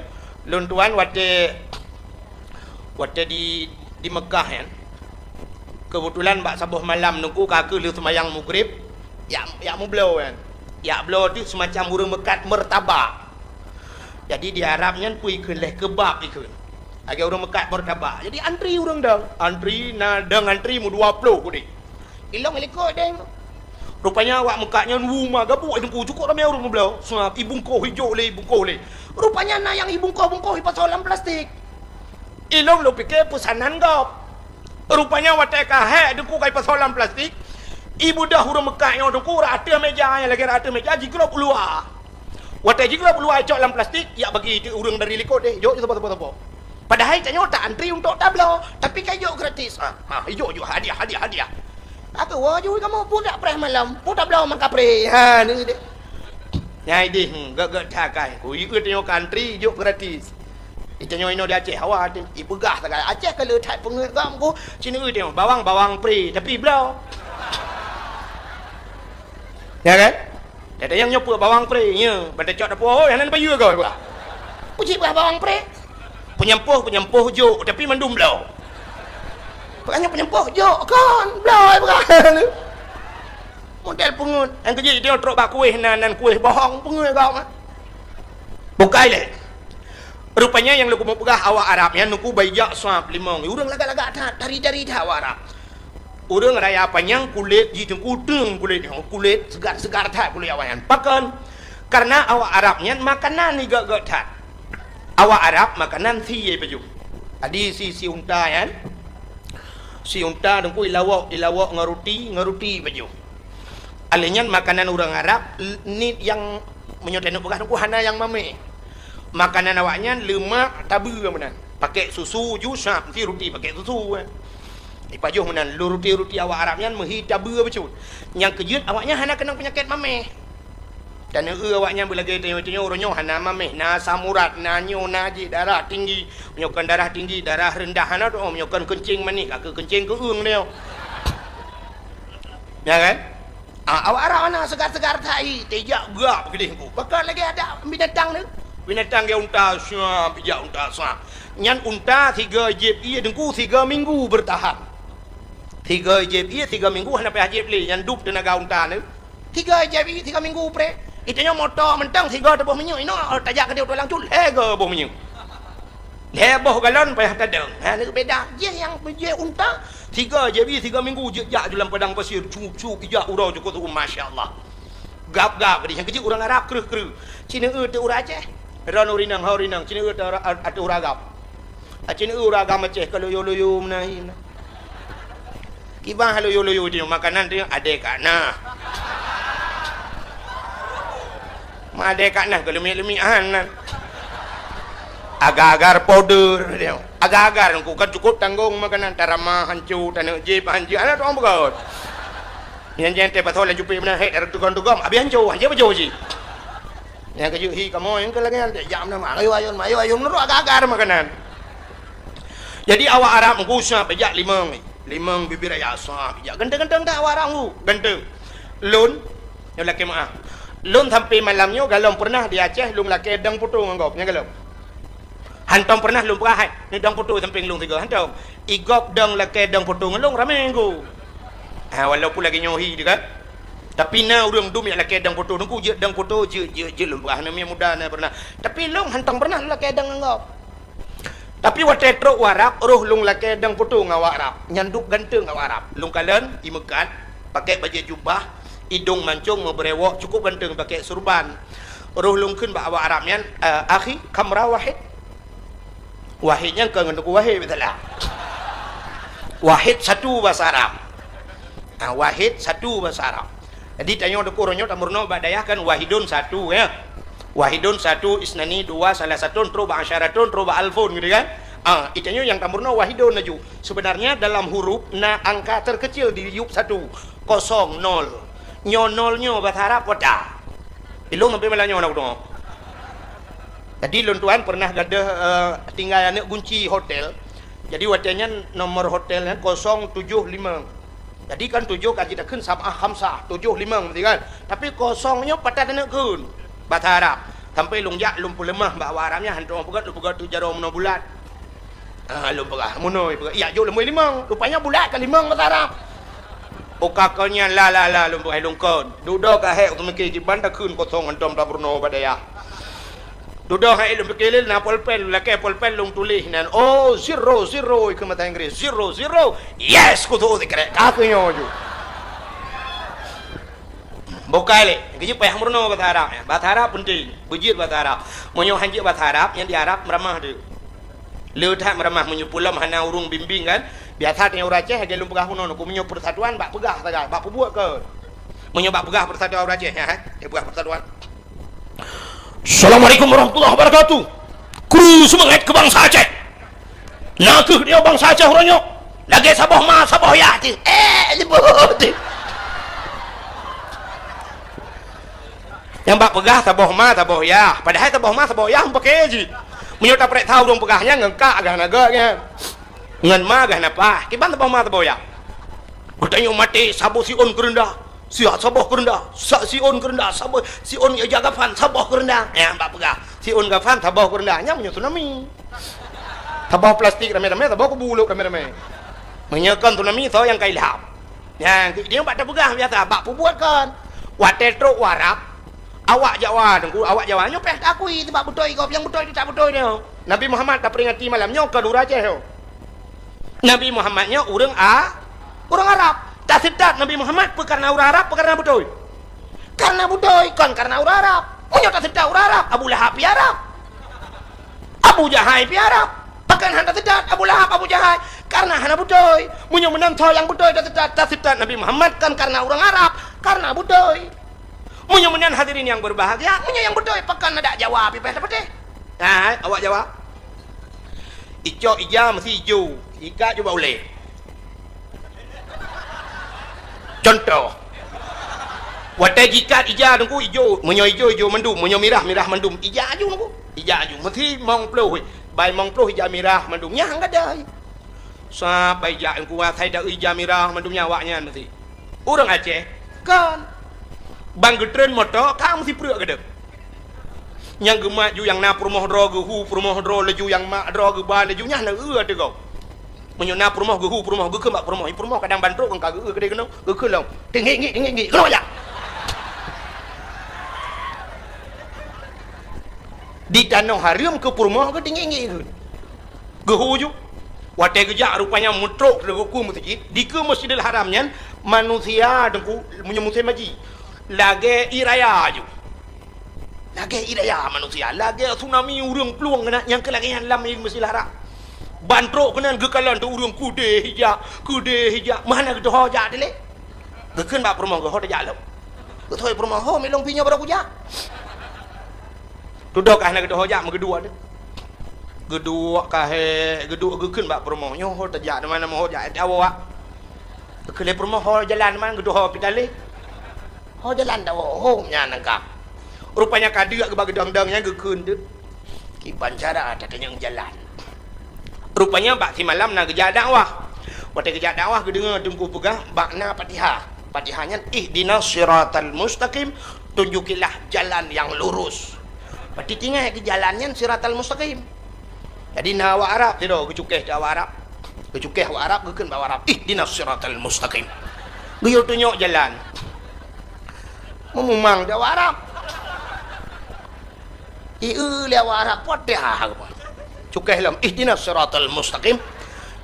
lon tuan wate di Mekah kan. Kebetulan bak sabuh malam nunggu kaki lu semayang maghrib, ya mu blow kan. Ya blow tu semacam urang Mekat mertabak. Jadi di Arabnya pui keleh kebab ikut. Agak urang Mekat mertabak. Jadi antri urang dah. Antri na dang antri mu 20 ku dik. Ilong ikut deng. Rupanya awak Mekatnya rumah gabuk itu cukup ramai orang belau. Sebab ibungkoh hijau le. Rupanya na yang ibungkoh pasolan plastik. Ilong lo pikir pesanan gap. Rupanya watai kahek dengku kai pasolan plastik. Ibu dah huruf Mekatnya dengku rata meja yang lagi rata meja jiglo keluar. Watai jiglo keluar cok dalam plastik ya bagi urang dari likod deh. Jok apa. Padahal tanya tak antri untuk tablo, tapi kayu gratis. Jok hadiah. Apa wajud kamu pun tak pernah malam, pun tak belau makan pre. Ni deh. Nyai deh, gak cakai. Ku ikut tengok country, jok gratis. Itanya ino di Aceh awak, ibu gah tak Aceh kalau tak pengegam ku, sini tengok bawang pre, tapi belau. Ya kan? Ada yang nyopo bawang pre, nya, benda cok dapur, yang lain bayu kau. Puji bawang pre. Penyempuh jok, tapi mendum belau. Bukannya penyempuh jok kan belai bukan model pungut yang kerja dia trok bak kuih nan kuih bohong pungut kau mah bukai le rupanya yang lu mau pegah awak Arabnya nuku Baijak Syam limong urang lagak-lagak dari awak Arab urang raya panjang kulit ji tengku teng kulit segar tak kulit awayan pakan karena awak Arabnya makanan ni gak tak awak Arab makanan si baju adi si unta kan si unta dengku ilawak ngaruti baju. Alinyan makanan orang Arab ni yang menyoten bukan dengku hana yang mame. Makanan awaknya lemak tabu menan. Pakai susu jus si roti pakai susu kan. Ipajuh menan roti awak Arabnya mehi tabu baju. Yang kejut awaknya hana kena penyakit mame. Dan awaknya belagi tanya orangnya hana mame na samurat na nyo naji darah tinggi menyokkan darah tinggi darah rendah hana tu menyokkan kencing manik ke kencing ke dia ya kan awak Arab mana segar-segar tai tejak gap gede ku bakal lagi ada binatang dia unta syam pijak unta syam nyan unta 3 jeb ia dengku 3 minggu bertahan 3 jeb ia 3 minggu hana pe jeb le nyan dup tenaga unta ni 3 jeb ia 3 minggu pre. Itanya motor mentang 3 tebuh minyak ino tajak ke dia tulang cul lega boh minyak. Leboh galon payah tadang. Ni beda. Dia yang je unta 3 je 3 minggu jejak dalam padang pasir cup ijak urau cukup tu masya-Allah. Gap dia yang kecil orang Arab kreuh. Cina tu orang Aceh. Ran urinang haurinang cina tu atu uragam. Cina uragam Aceh kalau yo-yo menahi. Kibah yo-yo dia makanan dia adek kana. Made kat nah kelemi-lemian. Agar-agar powder dia. Agar-agar ku kan cukup tanggung makanan tarama hancur tanah jip hancur ana tuang begot. Yang gente patol yang jupi benar hek tukang-tukang abi hancur hancur bejo ji. Yang keju hi kamu yang kelagian jam nama ayo ayun nu agar-agar makanan. Jadi awak Arab ngusah pejak limang bibir ayah sah pejak genteng-genteng dah awak Arab ngu genteng. Lun yang laki maaf. Lun sampai malamnya galong pernah di Aceh lun laki dang putu nganggop nya galong. Hantam pernah lun perahai ni dang putu sampai lun tiga hantam. Igop dang laki dang putu ngalong ramai nggu. Walaupun lagi nyohi juga. Tapi na urang dum yang laki dang putu nunggu je dang putu je lun perah namanya muda na pernah. Tapi lun hantam pernah laki dang nganggop. Tapi waktu truk warap roh lung laki dang putu ngawak Arab. Nyanduk ganteng ngawak Arab. Lung kalen di Mekat pakai baju jubah, hidung mancung berewok cukup ganteng pakai surban. Roh lung kun ba awak Arab nyan akhi kamra wahid. Wahidnya ke ngenduk wahid betul lah. Wahid satu bahasa Arab. Wahid satu bahasa Arab. Jadi tanya ada kurangnya tamurno badayah kan wahidun satu ya. Wahidun satu, isnani dua, salah satu, roba asyaratun, roba alfun gitu kan. Itanya yang tamurno wahidun naju. Sebenarnya dalam huruf na angka terkecil di yub satu, kosong, nol. Nolnya bahasa Arab wada. Ilung sampai malanya orang tu. Jadi lun tuan pernah gadah tinggal anak kunci hotel. Jadi wajahnya nomor hotelnya 075. Jadi kan 7 kaji dah kun sama khamsah 75 berarti kan. Tapi kosongnya patah nak kun. Bahasa Arab. Sampai lung jak lung pulemah bawa Arabnya hantu pegat lu pegat tu jarum no bulat. Lu pegat munoi pegat. Ya jo lemui limang. Rupanya bulat kan limang bahasa Arab. Okakalnya la lung pegat lung kon. Duduk ka hek tu mikir jiban dah kun kosong hantam taburno badaya. Duduk hai lung pikir na polpen laki polpen lung tulis nan zero ke mata Inggeris zero yes ku tu dikrek kakunya ju bokale keje payah murno bahasa Arab penting bujit bahasa Arab monyo hanji bahasa Arab yang di Arab meramah tu leutak meramah monyo pulam hana urung bimbing kan biasa tanya orang Aceh hage lung pegah hono ku monyo persatuan bak pegah saja bak buat ke monyo bak pegah persatuan orang Aceh ya pegah persatuan. Assalamualaikum warahmatullahi wabarakatuh. Kru semangat ke bangsa Aceh. Nak ke dia bangsa Aceh orangnya. Lagi sabah ma sabah ya ti. Lebut. Yang bak pegah sabah ma sabah ya. Padahal sabah ma sabah ya pakai je. Menyo tak prek tahu dong pegahnya ngengkak gah naganya. Ngan ma gah napa? Kiban sabah ma sabah ya. Bertanya mati sabu si on kerendah. Siap sabah kerendah, si on kerendah, sabah si on jaga fan sabah kerendah. Mbak pegah, si on gafan sabah kerendahnya punya tsunami. Sabah plastik rame-rame, sabah kubuluk rame-rame. Menyekan tsunami so yang kailham. Yang dia mbak pegah biasa, mbak buatkan. Watetro warap, awak Jawa, tengku awak Jawa nyopeh akui sebab betul kau yang betul tak betul dia. Nabi Muhammad tak peringati malamnya ke Aceh. Nabi Muhammadnya orang Arab. Tak sedap Nabi Muhammad karena orang Arab karena betul. Karena betul kan karena orang Arab. Punya tak sedap orang Arab. Abu Lahab pi Arab. Abu Jahal pi Arab. Pakan handa sedap Abu Lahab Abu Jahal karena hana betul. Punya menang tho yang betul tak sedap Nabi Muhammad kan karena orang Arab karena betul. Punya menang hadirin yang berbahagia. Punya yang betul pakan ada jawab pi apa teh. Awak jawab. Ijo ija mesti ijo. Ika coba boleh. Contoh watai jikat ija nunggu hijau menyo hijau mendum menyo mirah mendum ija aju nunggu ija aju mesti mong ploh bai mong ploh ija mirah mendumnya enggak ada sampai ija nunggu watai dah ija mirah mendumnya awaknya mesti orang Aceh kan bang getren motor kamu mesti peruk kedep yang gemak ju yang na perumoh dro gehu perumoh dro leju yang mak dro ge ba lejunya na tu kau menyuna perumoh gehu perumoh ge kemak perumoh kadang bantruk kan kagak gede kena ge long tinggi kena ya di tanah harum ke perumoh ke tinggi gehu ju watai gejak rupanya mutruk leguku masjid di ke Masjidil Haramnya manusia dengku punya musim haji lagi iraya ju lagi iraya manusia lagi tsunami urang peluang kena yang kelagian lam Masjidil Haram bantruk kena gekalan tu urang kude hijak mana ke doh jak dile gekeun ba perumoh ge ho dak jalem ge thoi perumoh ho melong pinya bara kujak Tudok kah nak gedua hojak megedua tu. Gedua kah gedua gekeun bak promo nyo ho tajak mana mau hojak awak. Kele promo ho jalan mana gedua ho pitale. Ho jalan dah ho nya nangka. Rupanya kadiak ke bagi dang-dangnya gekeun tu. Ki pancara tak yang jalan. Rupanya bak ti malam nak kerja dakwah. Waktu kerja dakwah ke dengar tunggu pegang bakna Fatihah. Fatihahnya ihdinas siratal mustaqim, tunjukilah jalan yang lurus. Berarti tinggal ke jalannya siratal mustaqim. Jadi nawa Arab tu dah kecukeh dakwah Arab. Kecukeh wa Arab gekeun bawa Arab ihdinas siratal mustaqim. Guyur tunjuk jalan. Memang dakwah Arab. Lewat Arab Fatihah. Cukeh lam ihdinas siratal mustaqim.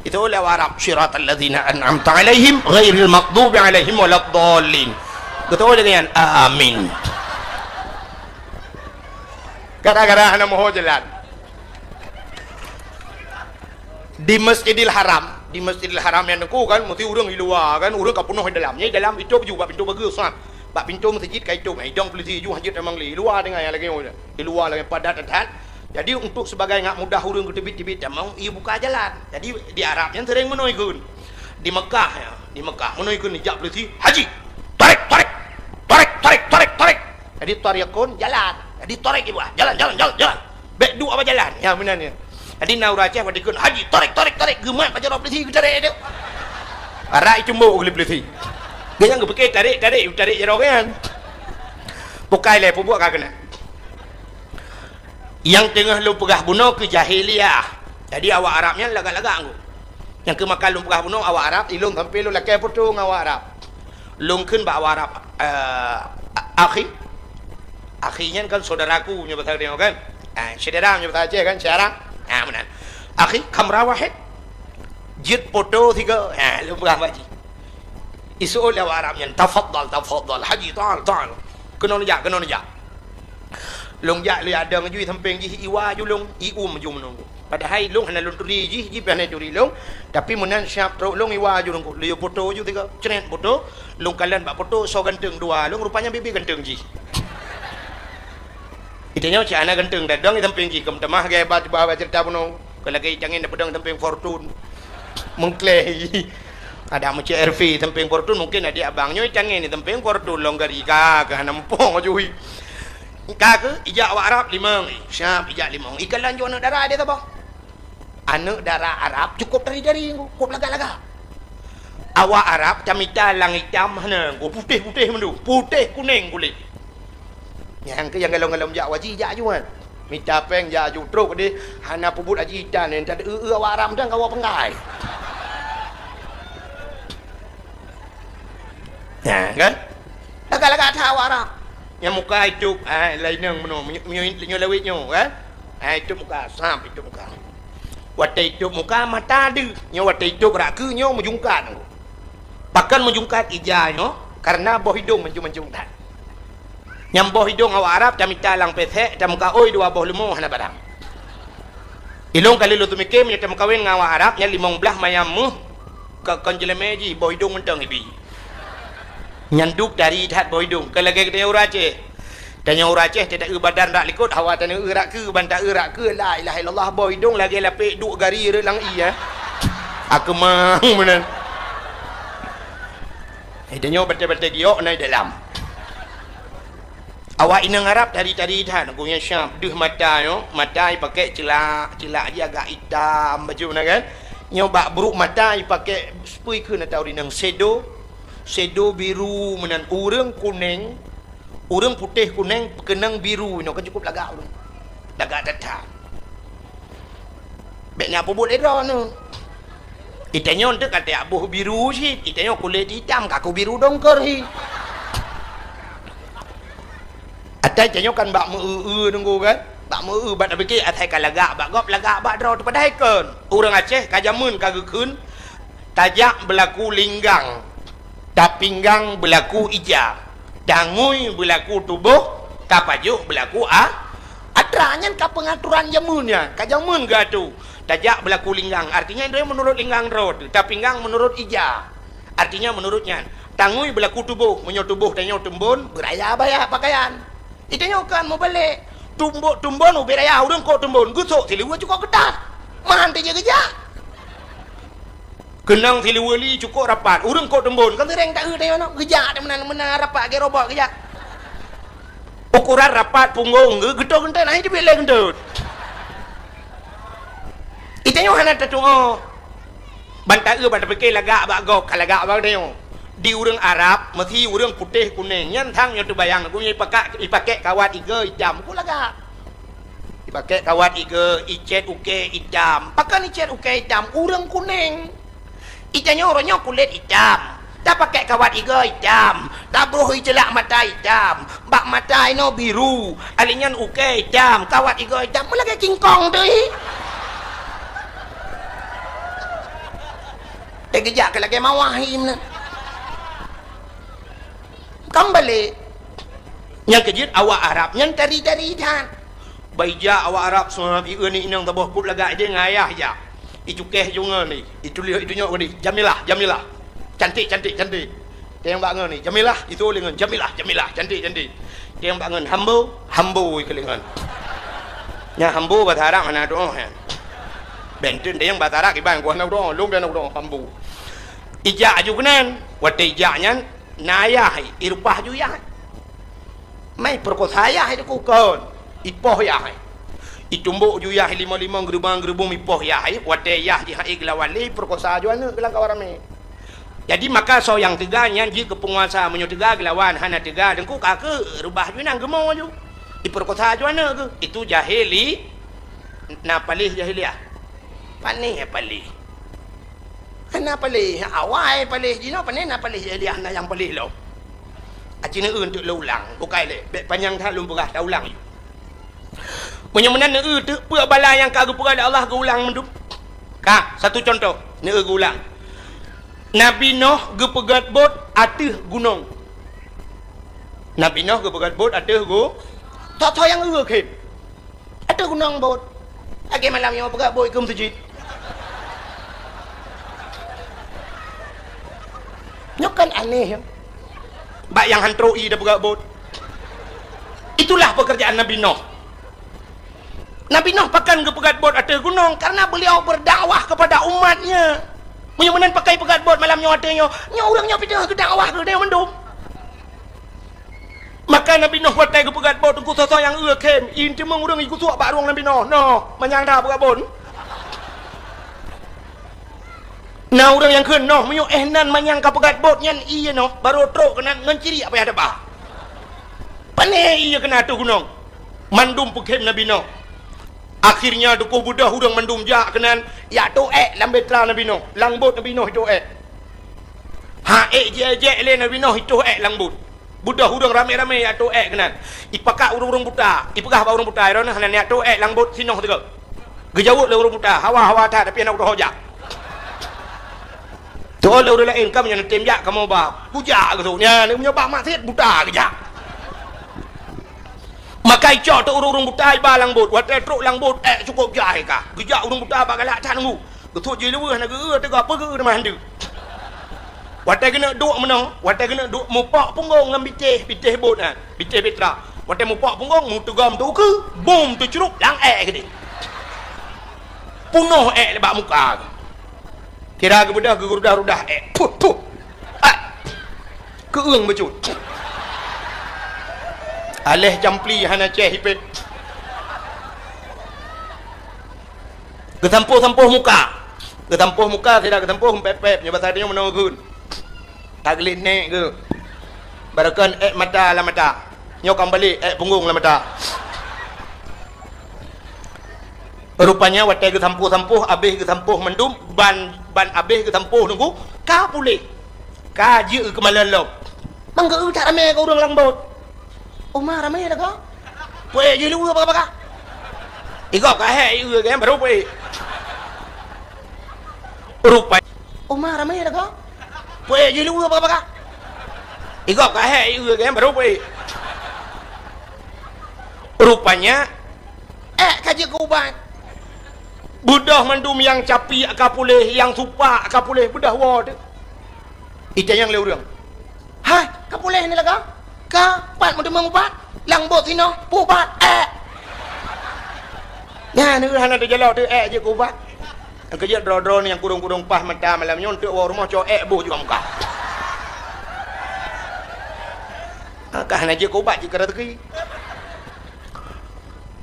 Itu lewat Arab siratal ladzina an'amta alaihim ghairil maghdubi alaihim waladdallin. Betul dengan amin. Gara-gara ana mau jalan di Masjidil Haram, yang aku kan mesti urang di luar kan, urang ka penuh di dalamnya, dalam itu juga pintu bagus kan. Bak pintu masjid kai itu mai dong polisi ju hajat memang li luar dengan yang lagi di luar lagi padat-padat. Jadi untuk sebagai ngak mudah urang ke tebit-tebit memang ia buka jalan. Jadi di Arabnya sering menuikun. Di Mekah ya, di Mekah menuikun jak polisi haji. Tarik. Jadi tarikun jalan. Jadi tarik ibu jalan. Bek du apa jalan? Ya benarnya. Jadi nauraceh wadikun haji tarik gemat macam polisi tarik dia. Arak cumbu oleh polisi. Dia yang berfikir tarik jero kan. Bukai le buat kena. Yang tengah lu pegah bunuh ke jahiliyah. Jadi awak Arabnya lagak-lagak aku. Yang ke makan lu pegah bunuh awak Arab, ilung sampai lu lakai potong awak Arab. Lungkeun ba awak Arab akhinya kan saudaraku punya bahasa dia kan. Saudara punya bahasa Aceh kan, saudara. Benar. Akhi kamera wahid. Jid foto 3. Lu pegah baji. Isu oleh Arabnya tafaddal haji ta'al kena nejak long jak li ada ngaju samping ji iwa ju long iu maju menunggu padahal long hana long turi ji panai turi long tapi menan siap tro long iwa ju nunggu liu foto ju tiga cenen foto long kalian bak foto so ganteng dua long rupanya bibi ganteng ji itanya si anak ganteng dadang samping ji kem temah gaya bat bawa cerita punong kalau lagi cangin pedang samping fortune mengklei ada macam RV tempeng Fortune mungkin ada abangnya cangin ni tempeng Fortune longgari ka nampung ajui ka ke ijak awak Arab 5 siap ijak 5 ikan lanjut anak darah dia apa anak darah Arab cukup dari cukup laga-laga awak Arab camita lang hitam mana putih mendu putih kuning kulit yang ke yang galong-galong jak waji jak juan mita peng jak jutruk dia hana pubut aji hitam ni tak awak Arab dan kawak pengai. Ya kan? Lagak-lagak tahu Arab. Yang muka hidup lain yang menyo lawitnya kan? Hidup muka sam hidup muka. Waktu hidup muka mata ada. Nya waktu hidup rakunya menjungkat. Bahkan menjungkat ijanya karena boh hidung menjungkat. Yang boh hidung awak Arab jamita lang pesek dan muka oi dua boh lemo hana barang. Ilong kali lu tu mikir menyata kawin ngawak Arab nya 15 mayamu ke konjelemeji boh hidung mentang ibi. Nyanduk dari dah boidung kalau lagi kita Aceh dan yang Aceh tidak badan rak likut hawa tan rak ke bantak rak ke la ilaha illallah boidung lagi lapik duk gari relang iya aku mang benar idenya betul-betul giok naik dalam awak inang Arab dari dah aku yang Syam duh mata pakai celak dia agak hitam baju nak kan nyoba buruk mata pakai spui ke nak tahu dinang sedo biru menan urang kuning urang putih kuning kenang biru no kan cukup lagak urang lagak datang beknya apa buat era no itanya untuk kata abuh biru sih itanya kulit hitam kaku biru dongker hi atai itanya kan bak nunggu kan bak bat fikir atai kalagak bak gop lagak bak draw tu padai kan urang Aceh kajamun kagekeun tajak berlaku linggang tak pinggang berlaku ija dangui berlaku tubuh kapajuk berlaku atranya ka pengaturan jamunnya ka jamun gatu tajak berlaku linggang artinya dia menurut linggang road tak pinggang menurut ija artinya menurutnya tangui berlaku tubuh menyo tubuh tanya tembun beraya bayar pakaian itanya kan mau balik tumbon ubiraya urang ko tumbon gusok tiliwa cukup ketat man tanya kerja kenang tiliwa li cukup rapat urang ko tumbon kan tereng tak ada no kerja ada mana rapat ke robot kerja ukuran rapat punggung gedor gentut naik di belai gentut itanya hana tatuo bantai bantai pakai lagak bagok kalagak bang tanya di urang Arab mesti urang putih kuning nyantang yang terbayang aku ipakai kawat iga hitam aku lagak ipakai kawat iga icet uke hitam pakai icet uke hitam urang kuning itanya orangnya kulit hitam tak pakai kawat iga hitam tak beruhi jelak mata hitam bak mata ino biru alinyan uke hitam kawat iga hitam lagi kingkong tu kejak ke lagi mawahim na kembali yang kejut awak Arab yang dari dan baija awak Arab semua ini inang tabuh pup lagak dia ngayah je itu keh juga ni itu lihat itunya ni Jamilah cantik dia yang bangun ni Jamilah itu lengan Jamilah cantik dia yang bangun hambo kelingan nya hambo bahasa Arab mana doh kan bentun dia yang bahasa Arab ibang gua nak doh lung dia nak doh hambo ijak juga nan wate ijaknya nayah irupah juga mai perkosaya itu kukon ipoh ya itumbuk juga lima gerubang ipoh ya wate ya di iglawali perkosa juga ne bilang kawarame jadi maka so yang teganya jika penguasa menyutega gelawan hana tega dengku kake rubah juga nang gemo ju iperkosa juga ne itu jahili na palih jahiliah panih palih hana palih awai palih jino panih na palih jahiliah na yang palih lo acina untuk lo ulang bukai le bek panjang tha lum pegah dah ulang ju menyemenan ne tu pua bala yang ka gupura Allah ke ulang mendup ka satu contoh ne ke ulang Nabi Nuh ge pegat bot ateh gunung Nabi Nuh ge pegat bot ateh go tak yang ke ateh gunung bot age malam yang pegat bot ke masjid nyokan aneh ya bak yang hantroi dah pegat bot itulah pekerjaan Nabi Nuh pakan ke pegat bot atas gunung karena beliau berdakwah kepada umatnya menyamanan pakai pegat bot malam nyawatnya orangnya pindah ke dakwah ke dia mendum maka Nabi Nuh pakai ke pegat bot tunggu sosok yang kem inti mengurang ikut suak bak ruang Nabi Nuh menyang dah pegat bot nah orang yang kena menyo nan menyangka pegat bot nyan iya no baru truk kena ngenciri apa yang ada bah paneh iya kena tu gunung mandum pekhem Nabi Nuh akhirnya dukuh budah hudang mandum jak kenan ya tu lambetra Nabi Nuh langbut Nabi Nuh itu je le Nabi Nuh itu langbut budah hudang rame-rame ya tu kenan ipakak urung buta ipagah ba urung buta ron hanan ya tu langbut sinoh tega gejawut le urung buta hawa ta tapi nak doh jak tu le urang lain kam yang tem jak kamu ba puja gitu nya ni punya ba maksiat buta kejak maka ijo tu urung buta ba langbut wate truk langbut cukup jai ka gejak urung buta ba galak tan ngu getut je leuh na ge tega apa ge mana handu wate kena duk menang wate kena duk mupak punggung ngam bitih bot bitih betra wate mupak punggung mu tegam tu ke bom tu cerup lang ke dia punuh lebak muka kira ke bedah ke rudah puh keung becut aleh campli hana ceh hipet ketampuh muka tidak ketampuh pep nyoba tadi menunggun taglit nek ke barakan mata la mata nyokam balik punggung la mata rupanya watai ketampuh habis ketampuh mendum ban habis ketampuh nunggu ka pulih ka je kemalan lo mangga tak ramai ke urang langbot Umar ramai dah kau. Puai je lu apa kah? Igop kah iu ke baru puai. Rupai. Umar ramai dah kau. Puai je lu apa kah? Igop kah iu ke baru puai. Rupanya kaji kubat. Budah mandum yang capi akapuleh yang supa akapuleh budah wad. Itu yang leurang. Hai, kapuleh ni lah kau. Ka pat mo dumang pat lang bot sino pupat Ya ni hana de jalo tu je ku ba. Ang kerja dro-dro ni yang kurung-kurung pas mata malam nyon tu rumah cok bu juga muka. Kah hana je ku ba je kara teki.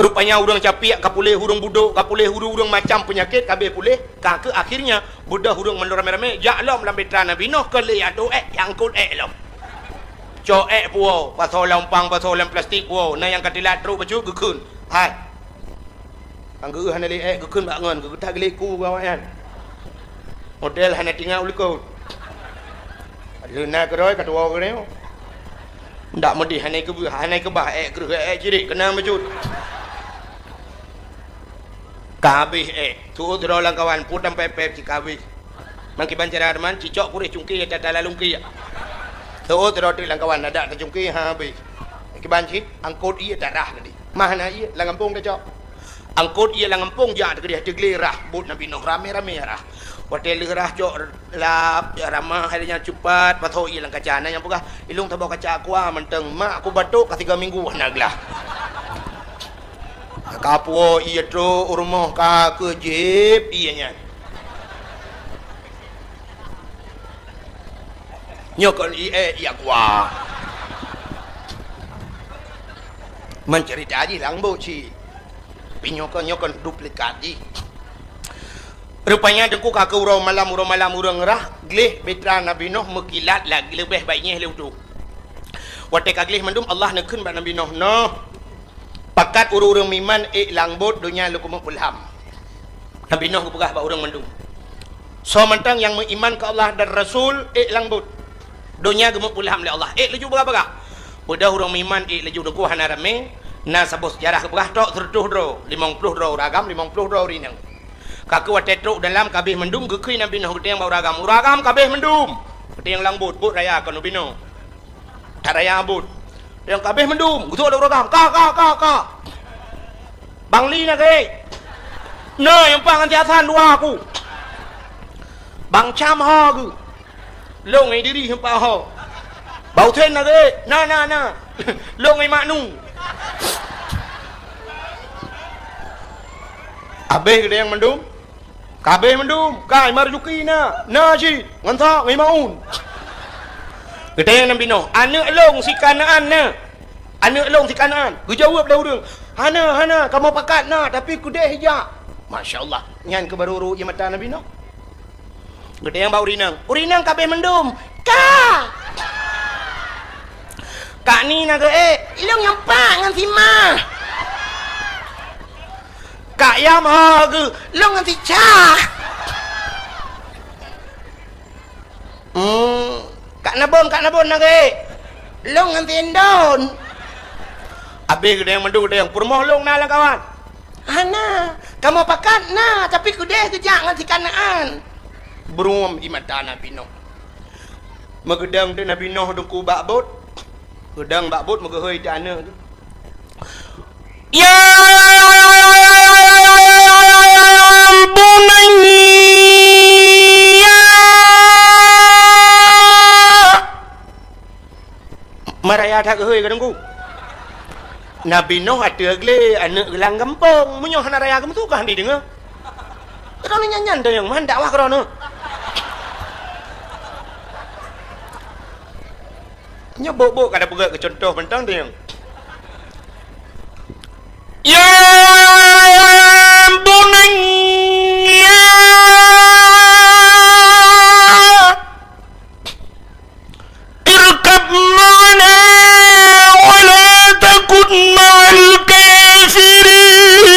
Rupanya hurung capiak kapuleh hurung buduk kapuleh hurung macam penyakit kabeh puleh ke akhirnya budak hurung menur rame-rame jaklom dalam betran Nabi Nuh ke le atu yang kut lom cho puo pasal lampang pasal plastik puo na yang katilat tru baju gekun hai anggu hana le gekun bak ngon ge tak leku kawan model hana tinggal uliko lena keroi katua kereo ndak medi hana ke bah ke jirik kena baju kabeh tu drolang kawan pudam pepep ci kabeh mangki bancara man cicok purih cungki ta lalungki tu droti lang kawan ada ta cungki ha be ki banci angkot iya darah tadi mana iya lang kampung ta cok angkot iya lang kampung ja ta dia teglerah but nabi noh rame-rame rah hotel lerah cok lap ramah harinya cepat patho iya lang kacana yang pugah ilung ta bawa kaca aku menteng mak aku batuk ka 3 minggu naglah kapuo iya tro rumah ka kejip ianya nyokon iya gua mencerita aja lang bo ci pinyokon duplikat ji rupanya dengku ka urang malam urang rah gleh betra Nabi Nuh mekilat lagi lebih baiknya leutu wate ka gleh mandum Allah nekeun ba Nabi Nuh pakat urang miman langbut dunia lukum ulham Nabi Nuh kepegah ba urang mandum so mentang yang beriman ke Allah dan Rasul langbut dunia gemuk ulham le Allah leju bagah udah urang miman leju deku hana rame na sabos sejarah kepegah tok terduh dro 50 dro ragam 50 dro rinang kaku wate truk dalam kabeh mendum gekui Nabi Nuh gede yang bau ragam kabeh mendum gede yang langbut but raya kan Nabi Nuh tak raya but yang kabeh mendum gutu ada ragam ka bangli na ke nah yang pangan tiasan dua aku bang cam ha ku lo ngai diri hempa ha bau then na ke na lo ngai mak nu abeh gede yang mendum kabeh mendum kai marjuki na si ngansa ngai maun gede yang Nabi Nuh anak long si Kanaan na anak long si Kanaan gu jawab dah urang hana kamu pakat na tapi ku deh hijak masyaallah nyan ke baru ye mata Nabi Nuh gede yang bau urinang kabeh mendum ka ni na ge ilong yang pa ngan si ma ka yam ha ge long ngan si cha Kak nabon na ge long ngan si endon abeh gede yang mendu gede yang purmoh long na lah kawan hana kamu pakat na tapi ku deh sejak ngan si Kanaan berum imata Nabi Nuh megedang tu Nabi Nuh duku bakbut gedang bakbut megehoi dana tu ya bunayya maraya tak gehoi kadangku Nabi Nuh ada gle anak gelang kampung munyoh hana raya kamu tu kah di dengar kau ni nyanyan dah yang mana dakwah kau nu nyebok kada pegat ke contoh bentang dia ya bunayya irkab ma'ana wa la takun ma'al kafirin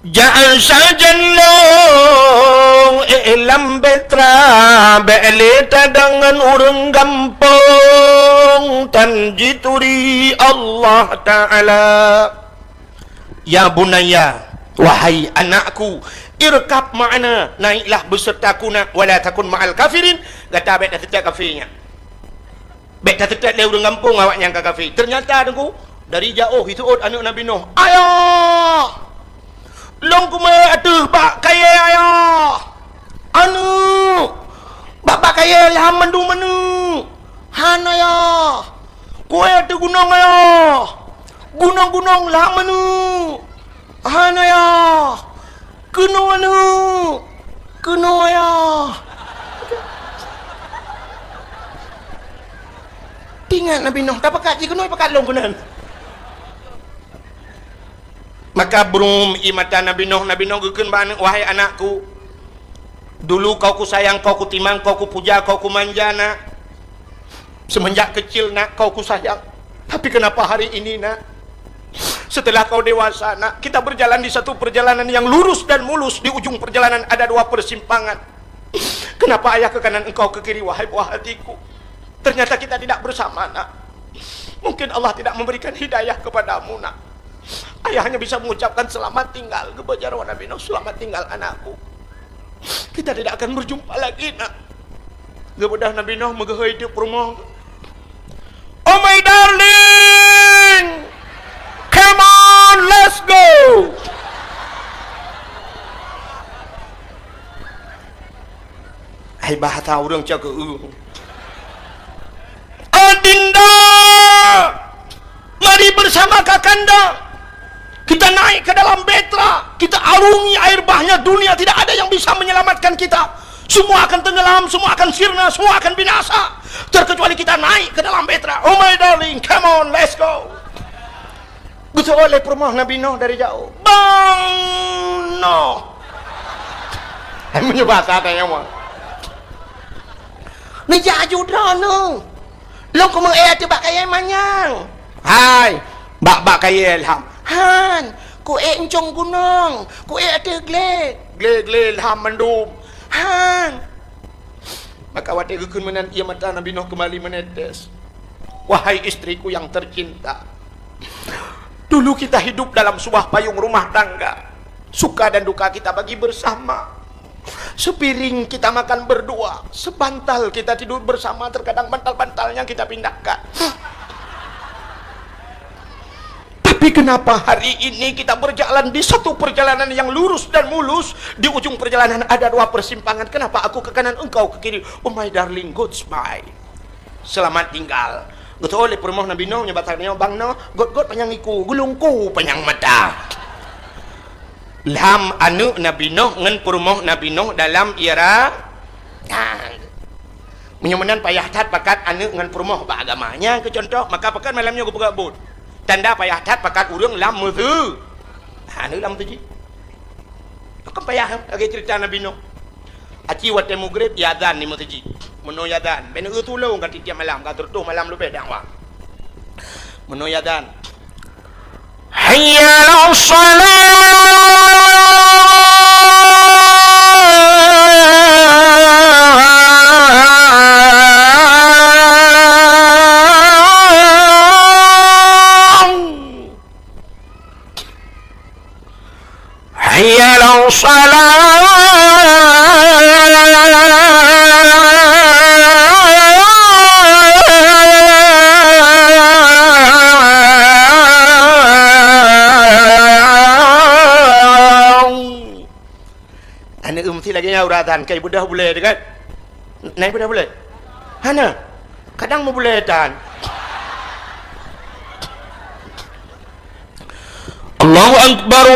Jangan saja long ilam betra beleta dengan urang gampang tanjituri Allah Ta'ala ya bunaya wahai anakku irkab ma'ana naiklah besertaku nak wala takun ma'al kafirin kata baik dah setiap kafirnya Baik dah tetap le urang kampung awak yang kafir. Ternyata dengku dari jauh itu anak Nabi Nuh. Ayah. Long ku mai atuh bak kaya ayah. Anu. Bak kaya lah mandu manu. Han ayah. Ku atuh gunung ayah. Gunung-gunung lah manu. Han ayah. Kuno anu. Kuno ayah. Ingat Nabi Nuh, tak pakat je kenoi pakat long kunan. Maka berum imata Nabi Nuh gekeun bana, wahai anakku. Dulu kau ku sayang, kau ku timang, kau ku puja, kau ku manja nak. Semenjak kecil nak kau ku sayang. Tapi kenapa hari ini nak? Setelah kau dewasa nak, kita berjalan di satu perjalanan yang lurus dan mulus. Di ujung perjalanan ada dua persimpangan. Kenapa ayah ke kanan engkau ke kiri, wahai buah hatiku? Ternyata kita tidak bersama nak. Mungkin Allah tidak memberikan hidayah kepadamu nak. Ayah hanya bisa mengucapkan selamat tinggal kepada Nabi Nuh, selamat tinggal anakku. Kita tidak akan berjumpa lagi nak. Kepada Nabi Nuh megahai di rumah. Oh my darling, come on, let's go. Hai bahasa orang jaga Adinda, mari bersama kakanda kita naik ke dalam betra, kita arungi air bahnya dunia. Tidak ada yang bisa menyelamatkan kita. Semua akan tenggelam, semua akan sirna, semua akan binasa, terkecuali kita naik ke dalam betra. Oh my darling, come on, let's go. Gusto oleh permah Nabi Nuh dari jauh. Bang Nuh, menyebab katanya mah Nejaju drone. Long ko mang tu bak kaya manyang. Hai, bak kaya ilham. Han, ku encong gunung, ku ada gle ilham mendum. Han. Maka wate gekun menan ia mata Nabi Nuh kembali menetes. Wahai istriku yang tercinta. Dulu kita hidup dalam sebuah payung rumah tangga. Suka dan duka kita bagi bersama. Sepiring kita makan berdua, sebantal kita tidur bersama, terkadang bantal-bantalnya kita pindahkan. Tapi kenapa hari ini kita berjalan di satu perjalanan yang lurus dan mulus, di ujung perjalanan ada dua persimpangan? Kenapa aku ke kanan, engkau ke kiri? Oh my darling, goodbye, selamat tinggal. Betul oleh permoh Nabi Nuh nyebatannya bang Nuh, god panjang iku, gulungku panjang mata. Lam anu Nabi Nuh ngan permoh Nabi Nuh dalam era menyemenan payah tat pakat anu ngan permoh ba agamanya ke contoh, maka pakat malamnya gue pegabut tanda payah tat pakat urang lam mutu anu lam tu ji pakat payah lagi cerita Nabi Nuh aci wate mugrib yadan ni mutu ji meno yadan ben utulung kat tiap malam kat tertuh malam lu bedang wa meno yadan hayya ala shalah. Hayya ala lagi uratan kai budah boleh dekat naik budah boleh hana kadang mau boleh tan Allahu akbar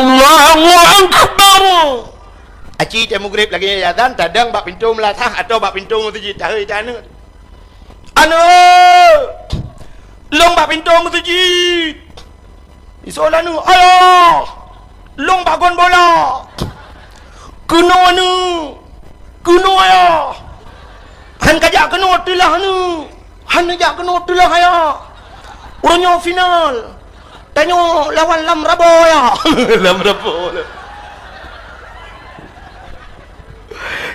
aci teh mugrib lagi azan tadang bak pintu melatah atau bak pintu mutujid tahu tan anu long bak pintu mutujid isola nu ayo long bagon bola kuno anu kuno ya han kajak kuno tulah anu han kajak kuno tulah ya urangnya final tanyo lawan Lam Rabo ya Lam Rabo